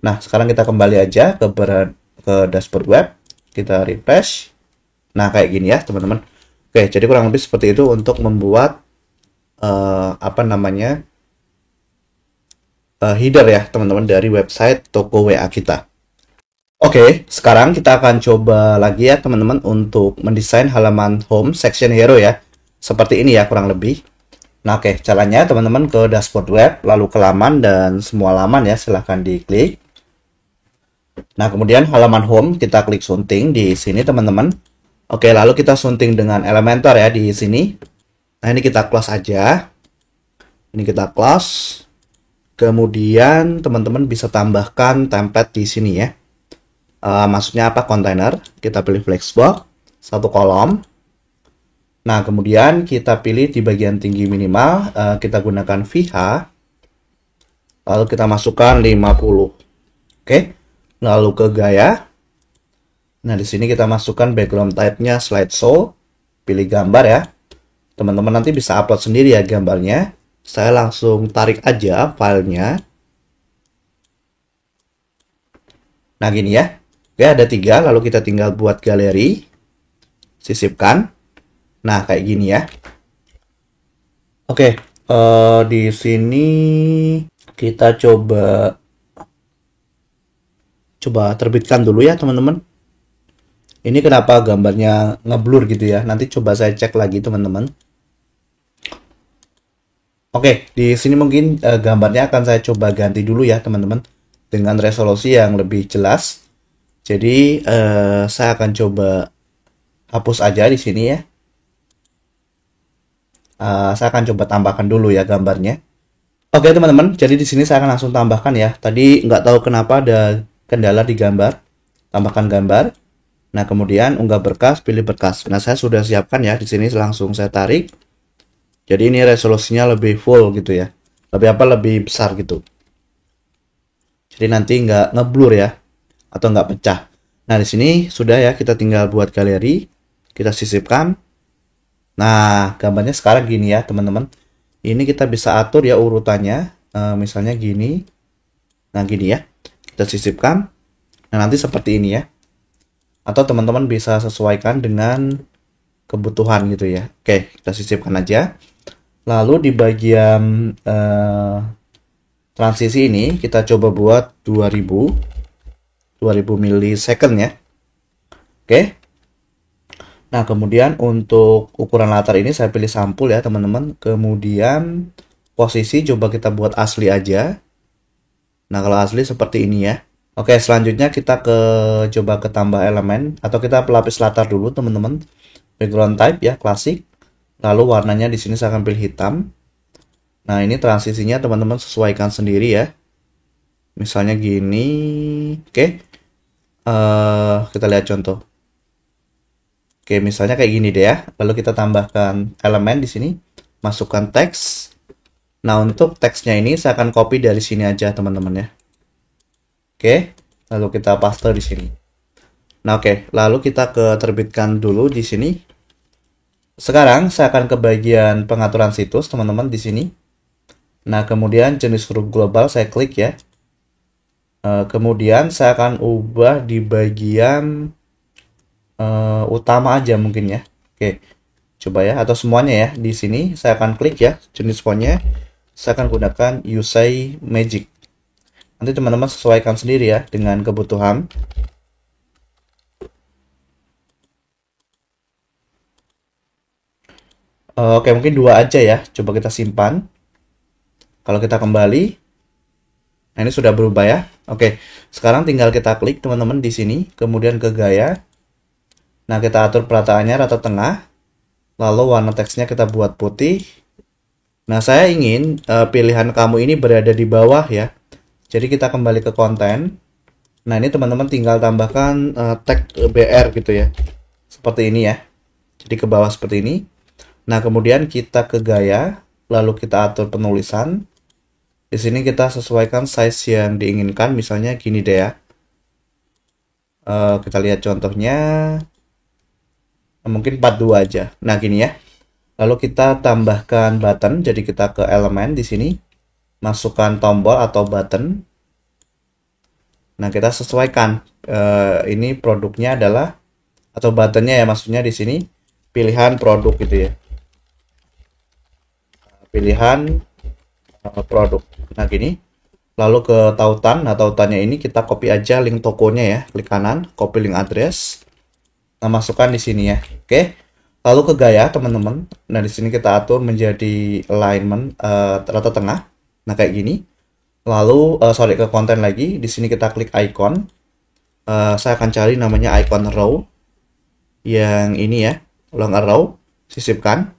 Nah, sekarang kita kembali aja ke dashboard web. Kita refresh. Nah, kayak gini ya, teman-teman. Oke, jadi kurang lebih seperti itu untuk membuat header ya, teman-teman, dari website toko WA kita. Oke, sekarang kita akan coba lagi ya, teman-teman, untuk mendesain halaman home section hero ya. Seperti ini ya, kurang lebih. Nah, oke, caranya teman-teman ke dashboard web, lalu ke laman dan semua laman ya, silahkan diklik. Nah, kemudian halaman home kita klik sunting di sini, teman-teman. Oke, lalu kita sunting dengan Elementor ya di sini. Nah, ini kita close aja. Ini kita close. Kemudian teman-teman bisa tambahkan template di sini ya. Maksudnya apa? Kontainer. Kita pilih flexbox, satu kolom. Nah, kemudian kita pilih di bagian tinggi minimal, kita gunakan VH, lalu kita masukkan 50. Oke, lalu ke gaya. Nah, di sini kita masukkan background type-nya slideshow, pilih gambar ya. Teman-teman nanti bisa upload sendiri ya gambarnya. Saya langsung tarik aja filenya. Nah, gini ya. Oke, ada 3, lalu kita tinggal buat galeri, sisipkan. Nah, kayak gini ya. Oke, di sini kita coba terbitkan dulu ya, teman-teman. Ini kenapa gambarnya ngeblur gitu ya? Nanti coba saya cek lagi, teman-teman. Oke, di sini mungkin gambarnya akan saya coba ganti dulu ya, teman-teman, dengan resolusi yang lebih jelas. Jadi, saya akan coba hapus aja di sini ya. Saya akan coba tambahkan dulu ya gambarnya. Oke teman-teman, jadi di sini saya akan langsung tambahkan ya. Tadi nggak tahu kenapa ada kendala di gambar. Tambahkan gambar. Nah kemudian unggah berkas, pilih berkas. Nah saya sudah siapkan ya. Di sini langsung saya tarik. Jadi ini resolusinya lebih full gitu ya. Lebih besar gitu. Jadi nanti nggak ngeblur ya, atau nggak pecah. Nah di sini sudah ya. Kita tinggal buat galeri. Kita sisipkan. Nah, gambarnya sekarang gini ya, teman-teman. Ini kita bisa atur ya urutannya. Misalnya gini. Nah, gini ya. Kita sisipkan. Nah, nanti seperti ini ya. Atau teman-teman bisa sesuaikan dengan kebutuhan gitu ya. Oke, kita sisipkan aja. Lalu di bagian transisi ini, kita coba buat 2000 millisecond ya. Oke. Nah, kemudian untuk ukuran latar ini saya pilih sampul ya, teman-teman. Kemudian posisi coba kita buat asli aja. Nah, kalau asli seperti ini ya. Oke, selanjutnya kita coba ke tambah elemen atau kita pelapis latar dulu, teman-teman. Background type ya, klasik. Lalu warnanya di sini saya akan pilih hitam. Nah, ini transisinya teman-teman sesuaikan sendiri ya. Misalnya gini. Oke. Kita lihat contoh. Oke, misalnya kayak gini deh ya. Lalu kita tambahkan elemen di sini, masukkan teks. Nah, untuk teksnya ini saya akan copy dari sini aja, teman-teman ya. Oke, lalu kita paste di sini. Nah, oke, lalu kita terbitkan dulu di sini. Sekarang saya akan ke bagian pengaturan situs, teman-teman di sini. Nah, kemudian jenis huruf global saya klik ya. Kemudian saya akan ubah di bagian utama aja mungkin ya. Oke, coba ya, atau semuanya ya. Di sini saya akan klik ya jenis fontnya. Saya akan gunakan USAI Magic. Nanti teman-teman sesuaikan sendiri ya dengan kebutuhan. Oke, mungkin 2 aja ya. Coba kita simpan. Kalau kita kembali, nah ini sudah berubah ya. Oke, sekarang tinggal kita klik teman-teman di sini, kemudian ke gaya. Nah, kita atur perataannya rata tengah. Lalu warna teksnya kita buat putih. Nah, saya ingin pilihan kamu ini berada di bawah ya. Jadi kita kembali ke konten. Nah, ini teman-teman tinggal tambahkan tag BR gitu ya. Seperti ini ya. Jadi ke bawah seperti ini. Nah, kemudian kita ke gaya. Lalu kita atur penulisan. Di sini kita sesuaikan size yang diinginkan. Misalnya gini deh ya. Kita lihat contohnya. Mungkin 42 aja. Nah, gini ya. Lalu kita tambahkan button. Jadi kita ke elemen di sini. Masukkan tombol atau button. Nah, kita sesuaikan. Ini produknya adalah, atau buttonnya ya, maksudnya di sini pilihan produk gitu ya. Pilihan produk. Nah, gini. Lalu ke tautan. Nah, tautannya ini kita copy aja link tokonya ya. Klik kanan, copy link address. Nah, masukkan di sini ya. Oke. Lalu ke gaya, teman-teman. Nah, di sini kita atur menjadi alignment rata tengah. Nah, kayak gini. Lalu ke konten lagi. Di sini kita klik icon. Saya akan cari namanya icon row. Yang ini ya, long arrow, sisipkan.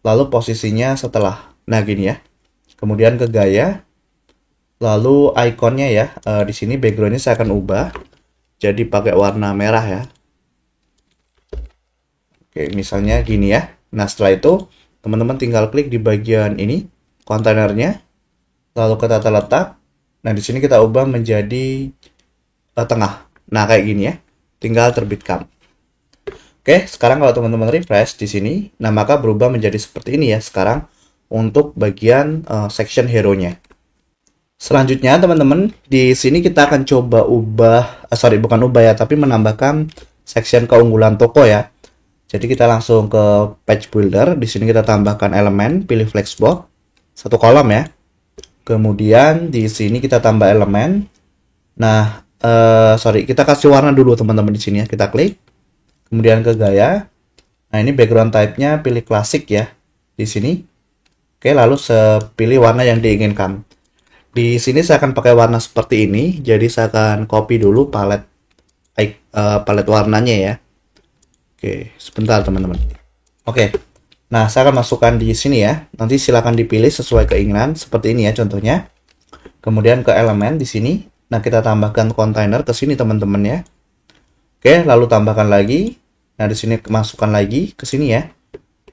Lalu posisinya setelah. Nah, gini ya. Kemudian ke gaya. Lalu ikonnya ya, di sini backgroundnya saya akan ubah. jadi pakai warna merah ya. Oke, misalnya gini ya. Nah, setelah itu teman-teman tinggal klik di bagian ini, kontainernya, lalu ke tata letak. Nah, di sini kita ubah menjadi tengah. Nah, kayak gini ya. Tinggal terbitkan. Oke, sekarang kalau teman-teman refresh di sini, nah maka berubah menjadi seperti ini ya sekarang untuk bagian section hero-nya. Selanjutnya teman-teman, di sini kita akan coba ubah, bukan ubah ya, tapi menambahkan section keunggulan toko ya. Jadi kita langsung ke page builder, di sini kita tambahkan elemen, pilih flexbox, satu kolom ya. Kemudian di sini kita tambah elemen. Nah, kita kasih warna dulu teman-teman di sini ya, kita klik. Kemudian ke gaya. Nah, ini background type-nya pilih klasik ya di sini. Oke, lalu pilih warna yang diinginkan. Di sini saya akan pakai warna seperti ini. Jadi saya akan copy dulu palet warnanya ya. Oke, sebentar teman-teman. Oke. Nah, saya akan masukkan di sini ya. Nanti silakan dipilih sesuai keinginan seperti ini ya contohnya. Kemudian ke elemen di sini. Nah, kita tambahkan kontainer ke sini teman-teman ya. Oke, lalu tambahkan lagi. Nah, di sini masukkan lagi ke sini ya.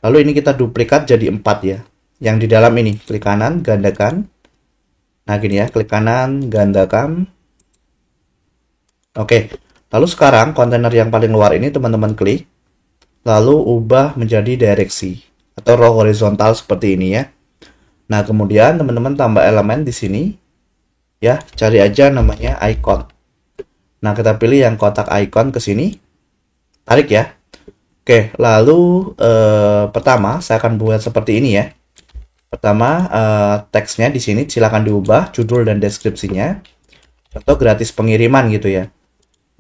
Lalu ini kita duplikat jadi 4 ya. Yang di dalam ini, klik kanan, gandakan. Nah, gini ya, klik kanan, gandakan. Oke, lalu sekarang kontainer yang paling luar ini teman-teman klik. Lalu ubah menjadi direksi atau row horizontal seperti ini ya. Nah, kemudian teman-teman tambah elemen di sini. Ya, cari aja namanya icon. Nah, kita pilih yang kotak icon ke sini. Tarik ya. Oke, lalu pertama saya akan buat seperti ini ya. Pertama, teksnya di sini silakan diubah judul dan deskripsinya atau gratis pengiriman gitu ya.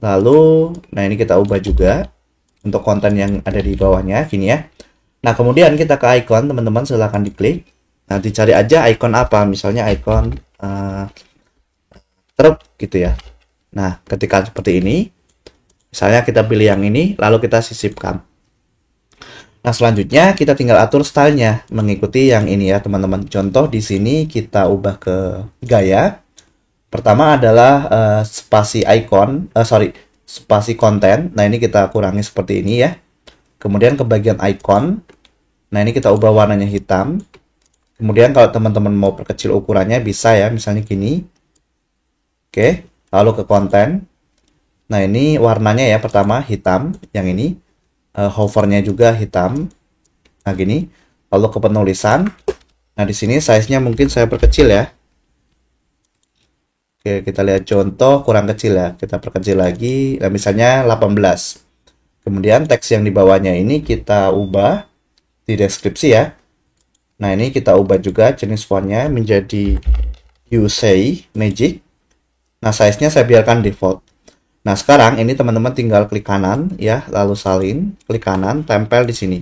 Lalu, nah ini kita ubah juga untuk konten yang ada di bawahnya gini ya. Nah, kemudian kita ke icon, teman-teman silakan diklik. Nah, dicari aja icon apa, misalnya icon truk gitu ya. Nah, ketika seperti ini, misalnya kita pilih yang ini, lalu kita sisipkan. Nah, selanjutnya kita tinggal atur stylenya mengikuti yang ini ya, teman-teman. Contoh di sini kita ubah ke gaya. Pertama adalah spasi icon, spasi konten. Nah, ini kita kurangi seperti ini ya. Kemudian ke bagian icon. Nah, ini kita ubah warnanya hitam. Kemudian kalau teman-teman mau perkecil ukurannya bisa ya, misalnya gini. Oke, lalu ke konten. Nah, ini warnanya ya, pertama hitam, yang ini. Hovernya juga hitam. Nah, gini. Lalu ke penulisan. Nah, di sini size-nya mungkin saya perkecil ya. Oke, kita lihat contoh kurang kecil ya. Kita perkecil lagi. Nah, misalnya 18. Kemudian teks yang di bawahnya ini kita ubah di deskripsi ya. Nah, ini kita ubah juga jenis fontnya menjadi You Say Magic. Nah, size-nya saya biarkan default. Nah, sekarang ini teman-teman tinggal klik kanan ya, lalu salin, klik kanan, tempel di sini.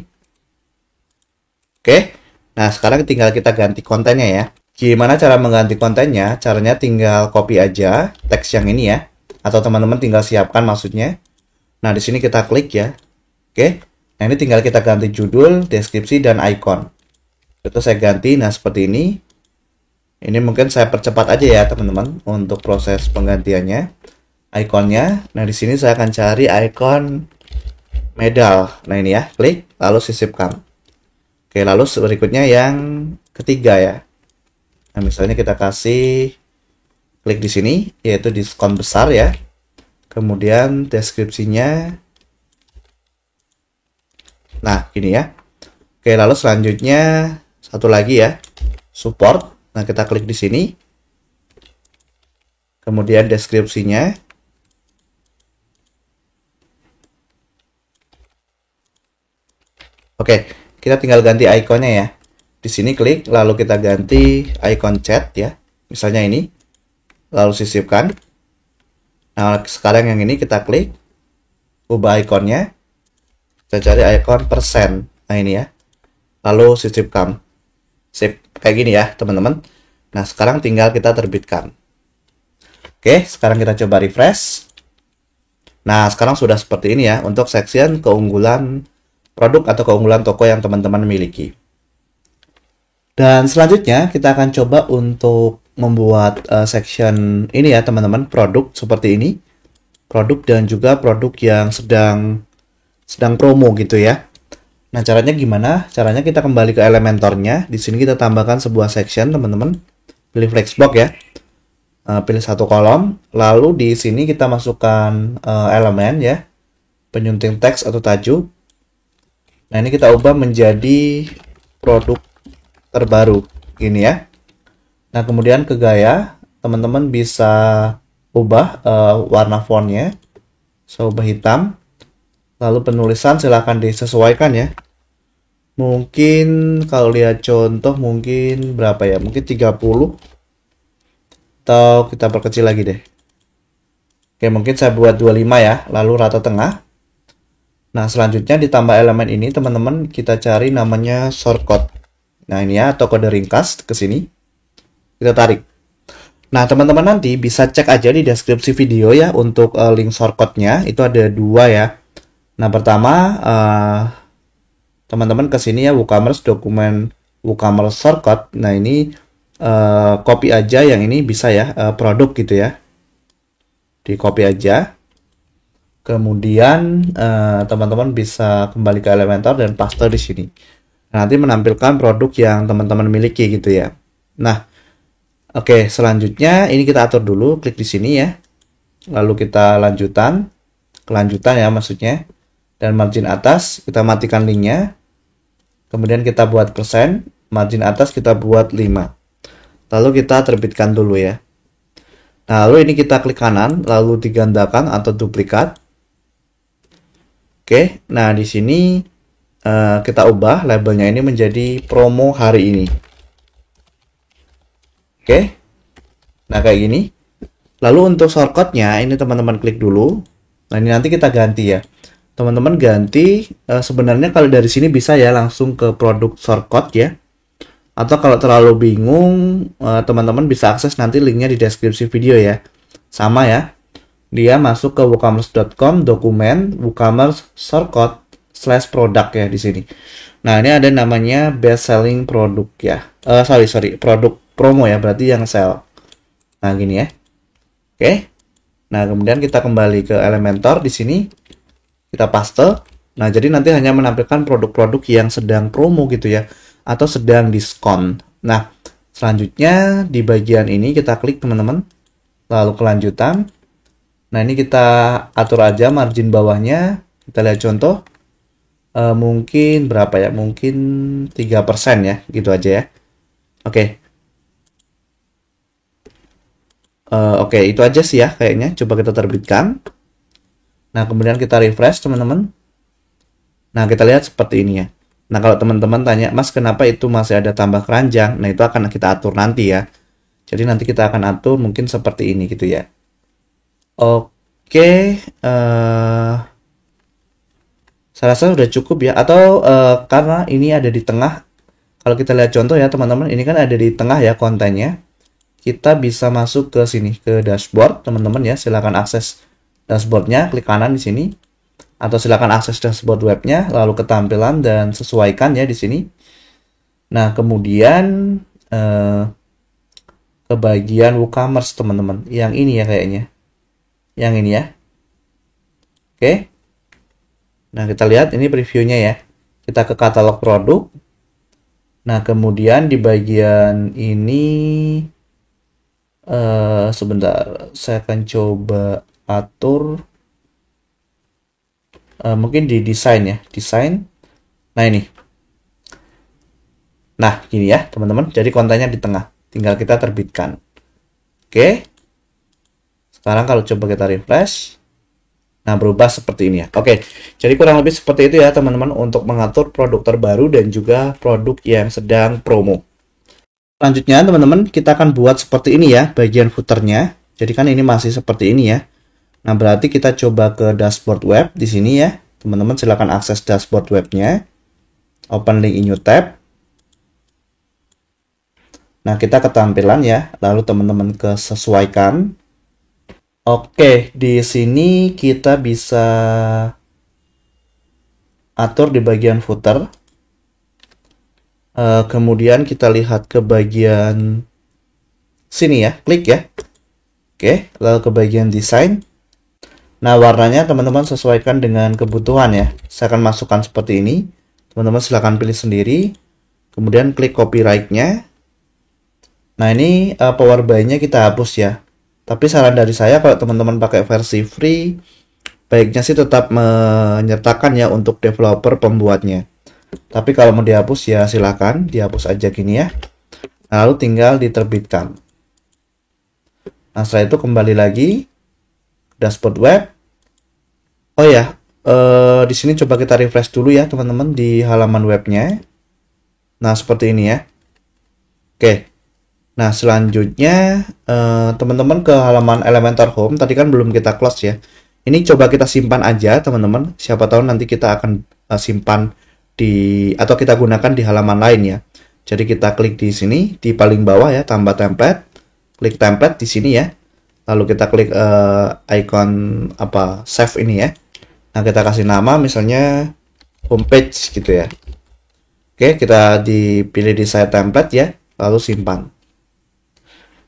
Oke. Nah, sekarang tinggal kita ganti kontennya ya. Gimana cara mengganti kontennya? Caranya tinggal copy aja teks yang ini ya, atau teman-teman tinggal siapkan maksudnya. Nah, di sini kita klik ya. Oke. Nah, ini tinggal kita ganti judul, deskripsi, dan icon. Itu saya ganti. Nah, seperti ini. Ini mungkin saya percepat aja ya, teman-teman, untuk proses penggantiannya. Ikonnya. Nah, di sini saya akan cari icon medal. Nah, ini ya, klik lalu sisipkan. Oke, lalu berikutnya yang ketiga ya. Nah, misalnya kita kasih klik di sini yaitu diskon besar ya. Kemudian deskripsinya. Nah, gini ya. Oke, lalu selanjutnya satu lagi ya. Support. Nah, kita klik di sini. Kemudian deskripsinya. Oke, kita tinggal ganti ikonnya ya. Di sini klik, lalu kita ganti icon chat ya. Misalnya ini. Lalu sisipkan. Nah, sekarang yang ini kita klik. Ubah ikonnya. Kita cari icon persen. Nah, ini ya. Lalu sisipkan. Sip, kayak gini ya, teman-teman. Nah, sekarang tinggal kita terbitkan. Oke, sekarang kita coba refresh. Nah, sekarang sudah seperti ini ya untuk section keunggulan produk atau keunggulan toko yang teman-teman miliki. Dan selanjutnya kita akan coba untuk membuat section ini ya teman-teman, produk seperti ini. produk dan juga produk yang sedang promo gitu ya. Nah, caranya gimana? Caranya kita kembali ke Elementornya. Di sini kita tambahkan sebuah section, teman-teman. Pilih Flexbox ya. Pilih satu kolom. Lalu di sini kita masukkan elemen ya. Penyunting teks atau tajuk. Nah, ini kita ubah menjadi produk terbaru. Gini ya. Nah, kemudian ke gaya, teman-teman bisa ubah warna fontnya. Saya ubah hitam. Lalu penulisan silahkan disesuaikan ya. Mungkin kalau lihat contoh mungkin berapa ya? Mungkin 30. Atau kita perkecil lagi deh. Oke, mungkin saya buat 25 ya. Lalu rata tengah. Nah, selanjutnya ditambah elemen ini teman-teman kita cari namanya shortcut. Nah, ini ya, atau kode ringkas ke sini. Kita tarik. Nah, teman-teman nanti bisa cek aja di deskripsi video ya untuk link shortcutnya. Itu ada dua ya. Nah, pertama teman-teman ke sini ya, WooCommerce dokumen WooCommerce shortcut. Nah, ini copy aja yang ini bisa ya, produk gitu ya. Di copy aja. Kemudian teman-teman bisa kembali ke Elementor dan paste di sini. Nah, nanti menampilkan produk yang teman-teman miliki gitu ya. Nah, oke, selanjutnya ini kita atur dulu, klik di sini ya. Lalu kita kelanjutan ya maksudnya. Dan margin atas kita matikan linknya. Kemudian kita buat persen, margin atas kita buat 5. Lalu kita terbitkan dulu ya. Nah, lalu ini kita klik kanan, lalu digandakan atau duplikat. Oke, nah di sini kita ubah labelnya ini menjadi promo hari ini. Oke, nah kayak gini. Lalu untuk shortcutnya ini teman-teman klik dulu. Nah, ini nanti kita ganti ya. Teman-teman ganti, sebenarnya kalau dari sini bisa ya langsung ke produk shortcut ya. Atau kalau terlalu bingung, teman-teman bisa akses nanti linknya di deskripsi video ya. Sama ya, dia masuk ke woocommerce.com, dokumen WooCommerce shortcut /product ya di sini. Nah, ini ada namanya best selling produk ya. Produk promo ya, berarti yang sell. Nah, gini ya. Oke. Nah, kemudian kita kembali ke Elementor di sini. Kita paste. Nah, jadi nanti hanya menampilkan produk-produk yang sedang promo gitu ya, atau sedang diskon. Nah, selanjutnya di bagian ini kita klik teman-teman. Lalu kelanjutan. Nah, ini kita atur aja margin bawahnya. Kita lihat contoh. Mungkin berapa ya? Mungkin 3% ya, gitu aja ya. Oke. Oke, itu aja sih ya kayaknya. Coba kita terbitkan. Nah, kemudian kita refresh teman-teman. Nah, kita lihat seperti ini ya. Nah, kalau teman-teman tanya, Mas, kenapa itu masih ada tambah keranjang? Nah, itu akan kita atur nanti ya. Jadi nanti kita akan atur mungkin seperti ini gitu ya. Oke, saya rasa sudah cukup ya. Atau karena ini ada di tengah. Kalau kita lihat contoh ya teman-teman, ini kan ada di tengah ya kontennya. Kita bisa masuk ke sini, ke dashboard teman-teman ya. Silakan akses dashboardnya, klik kanan di sini. Atau silakan akses dashboard webnya, lalu ketampilan dan sesuaikan ya di sini. Nah, kemudian ke bagian WooCommerce teman-teman. Yang ini ya kayaknya. Yang ini ya. Oke. Nah, kita lihat ini previewnya ya. Kita ke katalog produk. Nah, kemudian di bagian ini sebentar, saya akan coba atur. Mungkin di desain ya, desain. Nah, ini. Nah, gini ya teman-teman. Jadi kontennya di tengah. Tinggal kita terbitkan. Oke. Sekarang kalau coba kita refresh. Nah, berubah seperti ini ya. Oke. Jadi kurang lebih seperti itu ya teman-teman untuk mengatur produk terbaru dan juga produk yang sedang promo. Selanjutnya teman-teman kita akan buat seperti ini ya bagian footernya. Jadi kan ini masih seperti ini ya. Nah, berarti kita coba ke dashboard web di sini ya. Teman-teman silakan akses dashboard webnya. Open link in new tab. Nah, kita ke tampilan ya. Lalu teman-teman ke sesuaikan. Oke, di sini kita bisa atur di bagian footer. Kemudian kita lihat ke bagian sini ya, klik ya. Oke, lalu ke bagian desain. Nah, warnanya teman-teman sesuaikan dengan kebutuhan ya. Saya akan masukkan seperti ini. Teman-teman silahkan pilih sendiri. Kemudian klik copyright-nya. Nah, ini power by-nya kita hapus ya. Tapi saran dari saya kalau teman-teman pakai versi free, baiknya sih tetap menyertakan ya untuk developer pembuatnya. Tapi kalau mau dihapus ya silahkan dihapus aja gini ya. Lalu tinggal diterbitkan. Nah, setelah itu kembali lagi dashboard web. Oh ya, di sini coba kita refresh dulu ya teman-teman di halaman webnya. Nah, seperti ini ya. Oke. Nah, selanjutnya teman-teman ke halaman Elementor Home. Tadi kan belum kita close ya. Ini coba kita simpan aja teman-teman. Siapa tahu nanti kita akan simpan di atau kita gunakan di halaman lain ya. Jadi kita klik di sini di paling bawah ya, tambah template. Klik template di sini ya. Lalu kita klik icon save ini ya. Nah, kita kasih nama misalnya homepage gitu ya. Oke, kita dipilih di saya template ya, lalu simpan.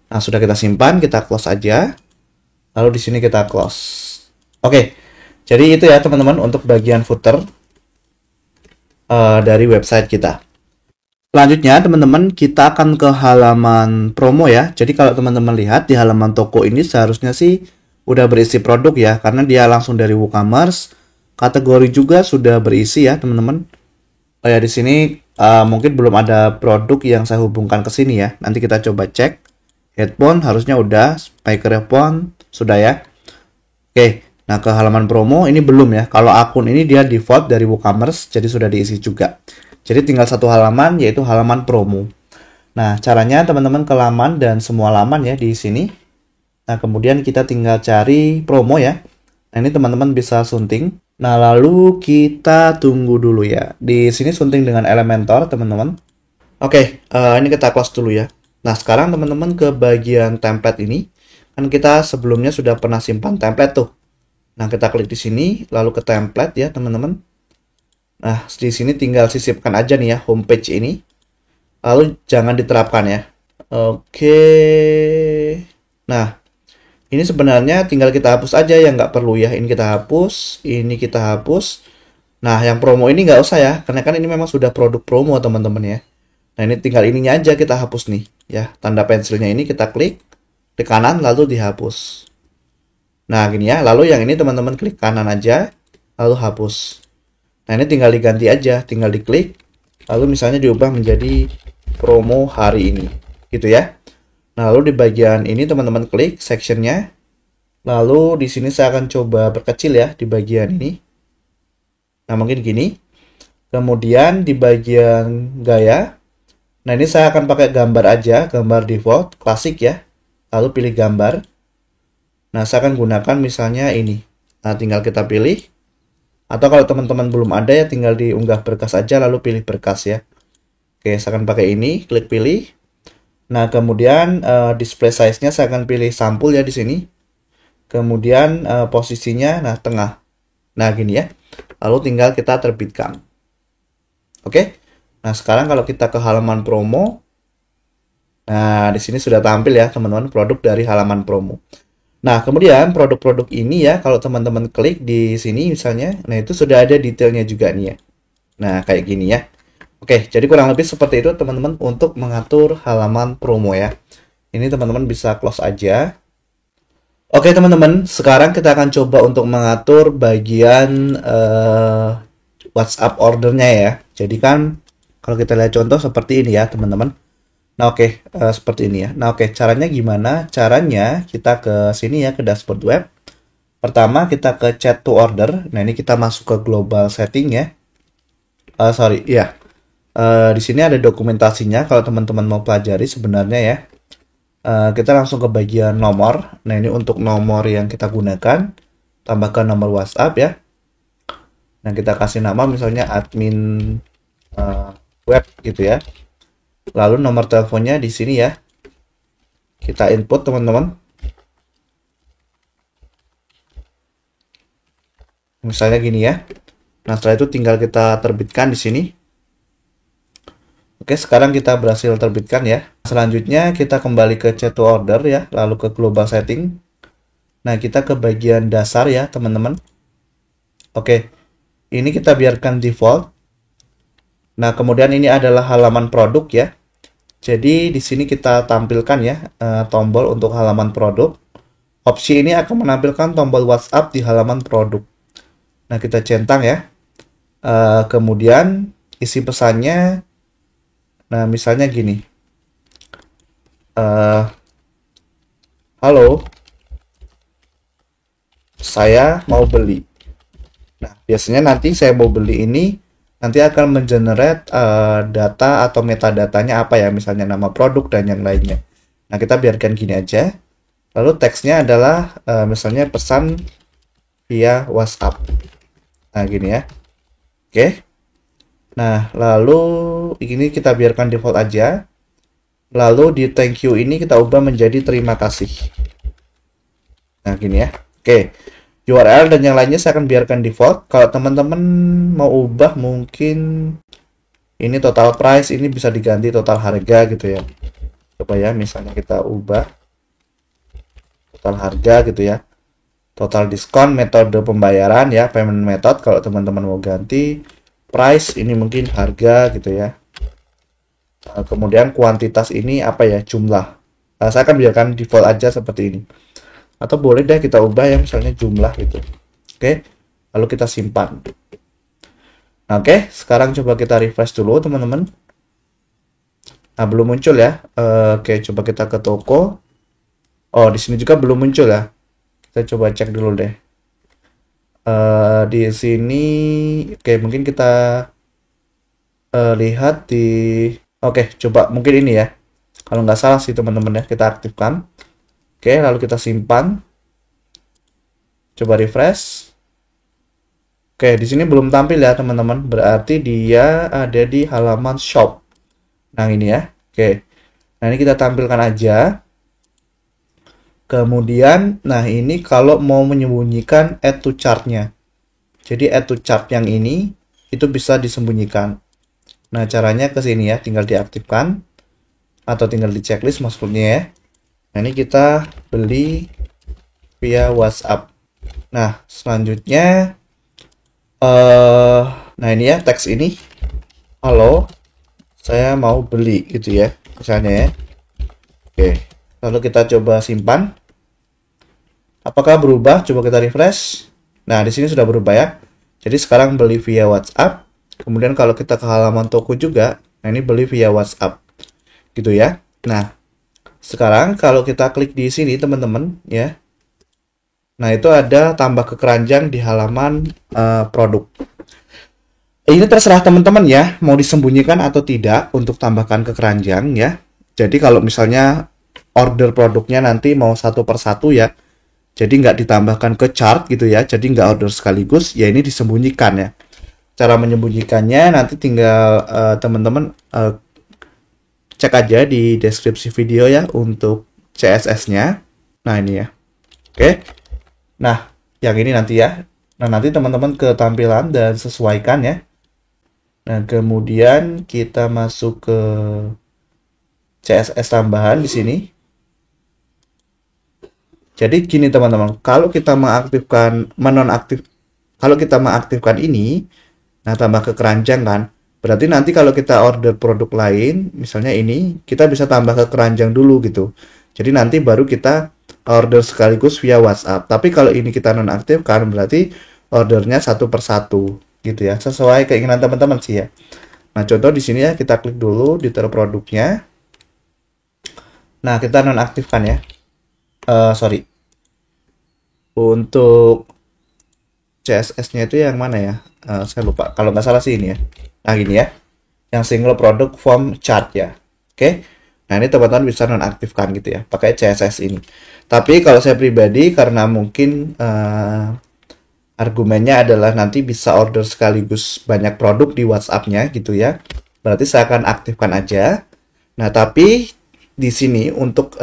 Nah, sudah kita simpan, kita close aja. Lalu di sini kita close. Oke. Jadi itu ya teman-teman untuk bagian footer dari website kita. Selanjutnya teman-teman kita akan ke halaman promo ya. Jadi kalau teman-teman lihat di halaman toko ini seharusnya sih udah berisi produk ya, karena dia langsung dari WooCommerce. Kategori juga sudah berisi ya teman-teman. Oh ya, di sini mungkin belum ada produk yang saya hubungkan ke sini ya. Nanti kita coba cek. Headphone harusnya udah, microphone sudah ya. Oke, nah ke halaman promo ini belum ya. Kalau akun ini dia default dari WooCommerce, jadi sudah diisi juga. Jadi tinggal satu halaman yaitu halaman promo. Nah, caranya teman-teman ke laman dan semua laman ya di sini. Nah, kemudian kita tinggal cari promo ya. Nah, ini teman-teman bisa sunting. Nah, lalu kita tunggu dulu ya. Di sini sunting dengan Elementor, teman-teman. Oke, ini kita close dulu ya. Nah, sekarang teman-teman ke bagian template ini. Kan kita sebelumnya sudah pernah simpan template tuh. Nah, kita klik di sini, lalu ke template ya, teman-teman. Nah, di sini tinggal sisipkan aja nih ya, homepage ini. Lalu jangan diterapkan ya. Oke. Nah, ini sebenarnya tinggal kita hapus aja yang nggak perlu ya. Ini kita hapus, ini kita hapus. Nah, yang promo ini nggak usah ya, karena kan ini memang sudah produk promo teman-teman ya. Nah, ini tinggal ininya aja kita hapus nih ya. Tanda pensilnya ini kita klik ke kanan lalu dihapus. Nah, gini ya. Lalu yang ini teman-teman klik kanan aja lalu hapus. Nah, ini tinggal diganti aja, tinggal diklik lalu misalnya diubah menjadi promo hari ini. Gitu ya. Nah, lalu di bagian ini teman-teman klik sectionnya. Lalu di sini saya akan coba perkecil ya di bagian ini. Nah, mungkin gini. Kemudian di bagian gaya. Nah, ini saya akan pakai gambar aja, gambar default, klasik ya. Lalu pilih gambar. Nah, saya akan gunakan misalnya ini. Nah, tinggal kita pilih. Atau kalau teman-teman belum ada ya tinggal diunggah berkas aja lalu pilih berkas ya. Oke, saya akan pakai ini, klik pilih. Nah, kemudian display size-nya saya akan pilih sampul ya di sini. Kemudian posisinya nah tengah. Nah, gini ya. Lalu tinggal kita terbitkan. Oke. Nah, sekarang kalau kita ke halaman promo. Nah, di sini sudah tampil ya, teman-teman, produk dari halaman promo. Nah, kemudian produk-produk ini ya, kalau teman-teman klik di sini misalnya, nah itu sudah ada detailnya juga nih ya. Nah, kayak gini ya. Oke, jadi kurang lebih seperti itu teman-teman untuk mengatur halaman promo ya. Ini teman-teman bisa close aja. Oke teman-teman, sekarang kita akan coba untuk mengatur bagian WhatsApp ordernya ya. Jadi kan kalau kita lihat contoh seperti ini ya teman-teman. Nah oke, seperti ini ya. Nah oke, caranya gimana? Caranya kita ke sini ya, ke dashboard web. Pertama kita ke chat to order. Nah ini kita masuk ke global setting ya. Sorry, ya. Di sini ada dokumentasinya kalau teman-teman mau pelajari sebenarnya ya. Kita langsung ke bagian nomor. Nah ini untuk nomor yang kita gunakan. Tambahkan nomor WhatsApp ya. Nah kita kasih nama misalnya admin web gitu ya. Lalu nomor teleponnya di sini ya. Kita input teman-teman. Misalnya gini ya. Nah setelah itu tinggal kita terbitkan di sini. Oke, sekarang kita berhasil terbitkan ya. Selanjutnya kita kembali ke chat to order ya, lalu ke global setting. Nah, kita ke bagian dasar ya, teman-teman. Oke, ini kita biarkan default. Nah, kemudian ini adalah halaman produk ya. Jadi di sini kita tampilkan ya tombol untuk halaman produk. Opsi ini akan menampilkan tombol WhatsApp di halaman produk. Nah, kita centang ya. Kemudian isi pesannya, nah misalnya gini. Halo, saya mau beli. Nah, biasanya nanti saya mau beli ini nanti akan mengenerate data atau metadatanya apa ya, misalnya nama produk dan yang lainnya. Nah, kita biarkan gini aja. Lalu teksnya adalah misalnya pesan via WhatsApp. Nah, gini ya. Oke. Nah, lalu ini kita biarkan default aja. Lalu di thank you ini kita ubah menjadi terima kasih. Nah, gini ya. Oke. URL dan yang lainnya saya akan biarkan default. Kalau teman-teman mau ubah mungkin ini total price, ini bisa diganti total harga gitu ya. Coba ya, misalnya kita ubah total harga gitu ya. Total diskon, metode pembayaran ya, payment method kalau teman-teman mau ganti. Price ini mungkin harga gitu ya. Kemudian kuantitas ini apa ya, jumlah. Saya akan biarkan default aja seperti ini. Atau boleh deh kita ubah ya, misalnya jumlah gitu. Oke, lalu kita simpan. Nah, oke, sekarang coba kita refresh dulu teman-teman. Nah, belum muncul ya. Oke, coba kita ke toko. Oh, di sini juga belum muncul ya. Kita coba cek dulu deh. Di sini, oke, mungkin kita lihat di, oke, coba mungkin ini ya. Kalau nggak salah sih teman-teman ya, kita aktifkan. Oke, lalu kita simpan. Coba refresh. Oke, di sini belum tampil ya teman-teman. Berarti dia ada di halaman shop. Nah, ini ya. Oke. Nah, ini kita tampilkan aja. Kemudian, nah ini kalau mau menyembunyikan add to chart-nya. Jadi add to chart yang ini itu bisa disembunyikan. Nah, caranya ke sini ya, tinggal diaktifkan atau tinggal di checklist maksudnya ya. Nah, ini kita beli via WhatsApp. Nah, selanjutnya nah ini ya teks ini. Halo, saya mau beli gitu ya, misalnya ya. Oke, lalu kita coba simpan. Apakah berubah? Coba kita refresh. Nah, di sini sudah berubah ya. Jadi sekarang beli via WhatsApp. Kemudian kalau kita ke halaman toko juga, nah ini beli via WhatsApp. Gitu ya. Nah, sekarang kalau kita klik di sini teman-teman ya. Nah, itu ada tambah ke keranjang di halaman produk. Ini terserah teman-teman ya, mau disembunyikan atau tidak untuk tambahkan ke keranjang ya. Jadi kalau misalnya order produknya nanti mau satu persatu ya, jadi nggak ditambahkan ke chart gitu ya, jadi nggak order sekaligus, ya ini disembunyikan ya. Cara menyembunyikannya nanti tinggal teman-teman cek aja di deskripsi video ya untuk CSS-nya. Nah, ini ya. Oke. Nah, yang ini nanti ya. Nah, nanti teman-teman ke tampilan dan sesuaikan ya. Nah, kemudian kita masuk ke CSS tambahan di sini. Jadi gini teman-teman, kalau kita mengaktifkan ini, nah tambah ke keranjang kan, berarti nanti kalau kita order produk lain, misalnya ini, kita bisa tambah ke keranjang dulu gitu. Jadi nanti baru kita order sekaligus via WhatsApp. Tapi kalau ini kita nonaktifkan, berarti ordernya satu persatu gitu ya, sesuai keinginan teman-teman sih ya. Nah, contoh di sini ya, kita klik dulu detail produknya. Nah, kita nonaktifkan ya. Sorry. Untuk CSS-nya itu yang mana ya? Saya lupa. Kalau nggak salah sih ini ya. Nah, gini ya. Yang single product form chart ya. Oke. Nah, ini teman-teman bisa nonaktifkan gitu ya. Pakai CSS ini. Tapi kalau saya pribadi, karena mungkin argumennya adalah nanti bisa order sekaligus banyak produk di WhatsApp-nya gitu ya. Berarti saya akan aktifkan aja. Nah, tapi di sini untuk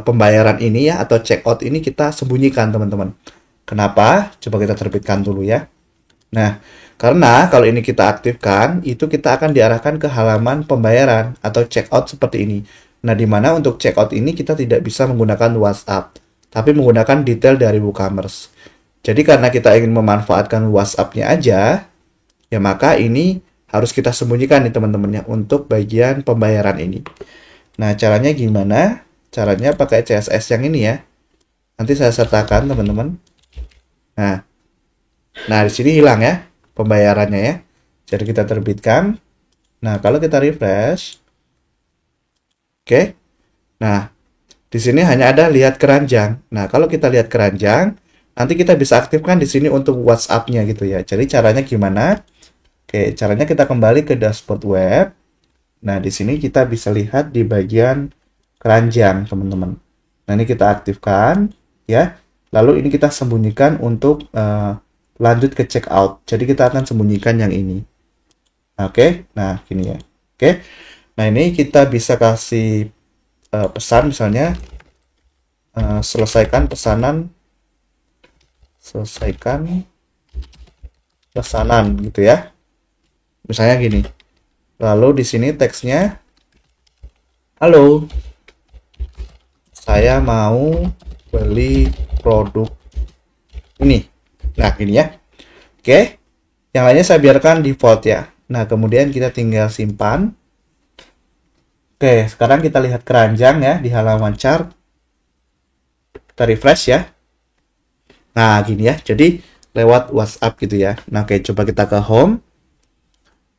pembayaran ini ya atau checkout ini kita sembunyikan teman-teman. Kenapa? Coba kita terbitkan dulu ya. Nah, karena kalau ini kita aktifkan, itu kita akan diarahkan ke halaman pembayaran atau checkout seperti ini. Nah, di mana untuk checkout ini kita tidak bisa menggunakan WhatsApp. tapi menggunakan detail dari WooCommerce. Jadi karena kita ingin memanfaatkan WhatsApp-nya aja, ya maka ini harus kita sembunyikan nih teman-teman ya untuk bagian pembayaran ini. Nah, caranya gimana? Caranya pakai CSS yang ini ya. Nanti saya sertakan teman-teman. Nah, di sini hilang ya pembayarannya ya. Jadi kita terbitkan. Nah, kalau kita refresh, oke. Nah, di sini hanya ada lihat keranjang. Nah, kalau kita lihat keranjang, nanti kita bisa aktifkan di sini untuk WhatsApp-nya gitu ya. Jadi caranya gimana? Oke, caranya kita kembali ke dashboard web. Nah, di sini kita bisa lihat di bagian keranjang, teman-teman. Nah, ini kita aktifkan ya. Lalu ini kita sembunyikan untuk lanjut ke checkout. Jadi kita akan sembunyikan yang ini. Oke, nah gini ya. Oke, nah ini kita bisa kasih pesan misalnya selesaikan pesanan gitu ya. Misalnya gini. Lalu di sini teksnya, halo, saya mau beli produk ini. Nah, gini ya. Oke. Yang lainnya saya biarkan default ya. Nah, kemudian kita tinggal simpan. Oke, sekarang kita lihat keranjang ya di halaman chart. Kita refresh ya. Nah, gini ya. Jadi lewat WhatsApp gitu ya. Nah, oke, coba kita ke home.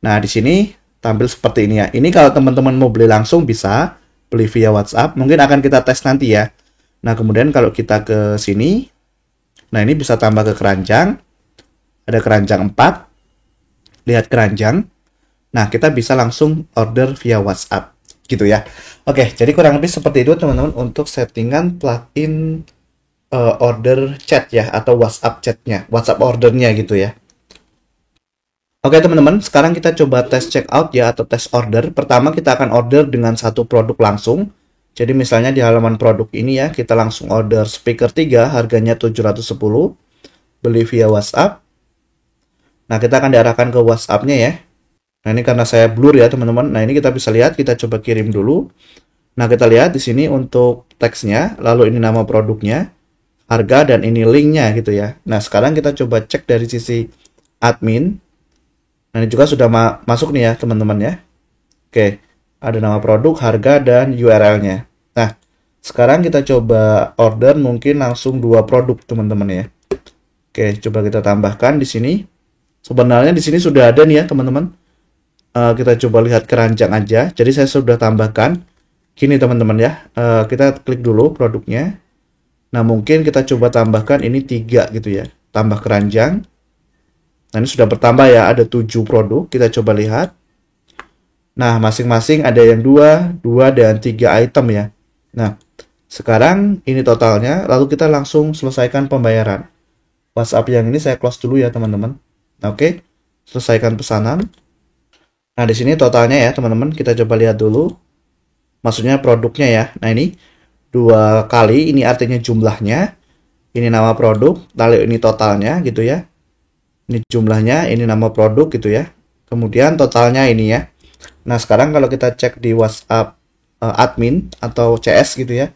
Nah, di sini tampil seperti ini ya. Ini kalau teman-teman mau beli langsung bisa beli via WhatsApp. Mungkin akan kita tes nanti ya. Nah, kemudian kalau kita ke sini, nah ini bisa tambah ke keranjang. Ada keranjang 4. Lihat keranjang. Nah, kita bisa langsung order via WhatsApp. Gitu ya. Oke, jadi kurang lebih seperti itu teman-teman untuk settingan plugin order chat ya. Atau WhatsApp chatnya. WhatsApp ordernya gitu ya. Oke teman-teman, sekarang kita coba tes checkout ya atau tes order. Pertama kita akan order dengan satu produk langsung. Jadi misalnya di halaman produk ini ya, kita langsung order speaker 3 harganya 710. Beli via WhatsApp. Nah, kita akan diarahkan ke WhatsApp-nya ya. Nah, ini karena saya blur ya teman-teman. Nah, ini kita bisa lihat, kita coba kirim dulu. Nah, kita lihat di sini untuk teksnya, lalu ini nama produknya, harga, dan ini linknya gitu ya. Nah, sekarang kita coba cek dari sisi admin. Nah, ini juga sudah masuk nih ya teman-teman ya. Oke, ada nama produk, harga, dan URL-nya. Nah, sekarang kita coba order mungkin langsung 2 produk teman-teman ya. Oke, coba kita tambahkan di sini. Sebenarnya di sini sudah ada nih ya teman-teman. Kita coba lihat keranjang aja. Jadi saya sudah tambahkan. Gini teman-teman ya. Kita klik dulu produknya. Nah, mungkin kita coba tambahkan ini 3 gitu ya. Tambah keranjang. Nah, ini sudah bertambah ya, ada 7 produk. Kita coba lihat. Nah, masing-masing ada yang 2, dan 3 item ya. Nah, sekarang ini totalnya. Lalu kita langsung selesaikan pembayaran. WhatsApp yang ini saya close dulu ya, teman-teman. Nah, oke. Selesaikan pesanan. Nah, di sini totalnya ya, teman-teman. Kita coba lihat dulu. Maksudnya produknya ya. Nah, ini 2 kali. Ini artinya jumlahnya. Ini nama produk. Lalu ini totalnya gitu ya. Ini jumlahnya, ini nama produk gitu ya. Kemudian totalnya ini ya. Nah, sekarang kalau kita cek di WhatsApp admin atau CS gitu ya.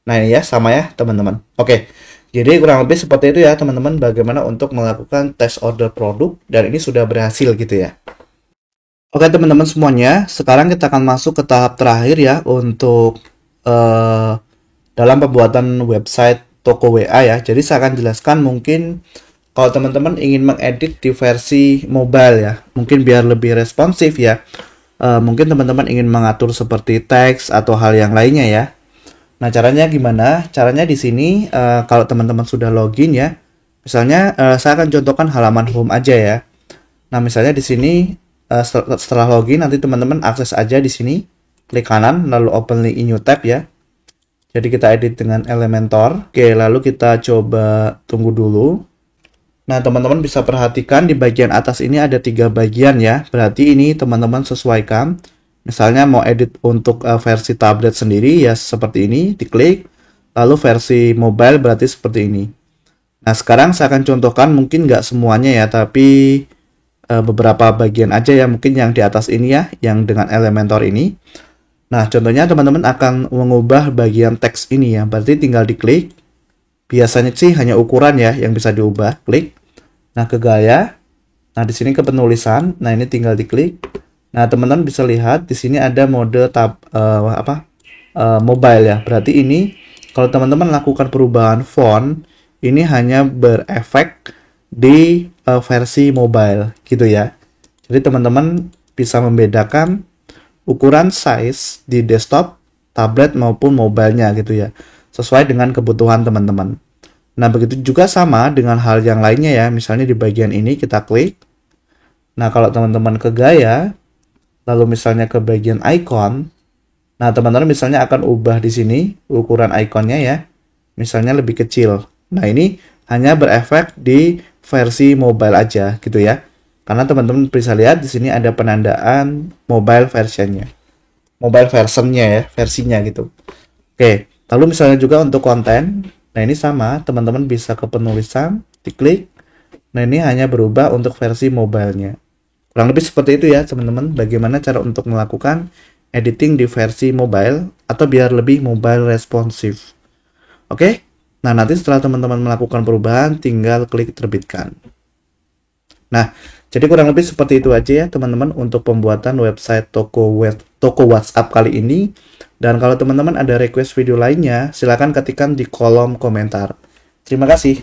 Nah, ini ya sama ya, teman-teman. Oke. Jadi kurang lebih seperti itu ya, teman-teman, bagaimana untuk melakukan tes order produk dan ini sudah berhasil gitu ya. Oke, teman-teman semuanya, sekarang kita akan masuk ke tahap terakhir ya untuk dalam pembuatan website toko WA ya. Jadi saya akan jelaskan mungkin kalau teman-teman ingin mengedit di versi mobile ya, mungkin biar lebih responsif ya. Mungkin teman-teman ingin mengatur seperti teks atau hal yang lainnya ya. Nah, caranya gimana? Caranya di sini kalau teman-teman sudah login ya. Misalnya saya akan contohkan halaman home aja ya. Nah, misalnya di sini setelah login nanti teman-teman akses aja di sini, klik kanan lalu open link in new tab ya. Jadi kita edit dengan Elementor. Oke, lalu kita coba tunggu dulu. Nah, teman-teman bisa perhatikan di bagian atas ini ada 3 bagian ya. Berarti ini teman-teman sesuaikan. Misalnya mau edit untuk versi tablet sendiri ya seperti ini, diklik. Lalu versi mobile berarti seperti ini. Nah, sekarang saya akan contohkan mungkin nggak semuanya ya, tapi beberapa bagian aja ya. Mungkin yang di atas ini ya, yang dengan Elementor ini. Nah, contohnya teman-teman akan mengubah bagian teks ini ya. Berarti tinggal diklik. Biasanya sih hanya ukuran ya yang bisa diubah. Klik. Nah, ke gaya. Nah, di sini ke penulisan. Nah, ini tinggal diklik. Nah, teman-teman bisa lihat di sini ada mode mobile ya. Berarti ini kalau teman-teman lakukan perubahan font, ini hanya berefek di versi mobile gitu ya. Jadi teman-teman bisa membedakan ukuran size di desktop, tablet maupun mobilenya gitu ya. Sesuai dengan kebutuhan teman-teman. Nah, begitu juga sama dengan hal yang lainnya ya. Misalnya di bagian ini kita klik. Nah, kalau teman-teman ke gaya, lalu misalnya ke bagian icon, nah teman-teman misalnya akan ubah di sini ukuran ikonnya ya. Misalnya lebih kecil. Nah, ini hanya berefek di versi mobile aja gitu ya. Karena teman-teman bisa lihat di sini ada penandaan mobile versionnya. Mobile versionnya ya, versinya gitu. Oke, lalu misalnya juga untuk konten. Nah, ini sama, teman-teman bisa ke penulisan, diklik. Nah, ini hanya berubah untuk versi mobilenya. Kurang lebih seperti itu ya, teman-teman. Bagaimana cara untuk melakukan editing di versi mobile atau biar lebih mobile responsif. Oke? Nah, nanti setelah teman-teman melakukan perubahan, tinggal klik terbitkan. Nah, jadi kurang lebih seperti itu aja ya, teman-teman, untuk pembuatan website toko WhatsApp kali ini. Dan kalau teman-teman ada request video lainnya, silakan ketikkan di kolom komentar. Terima kasih.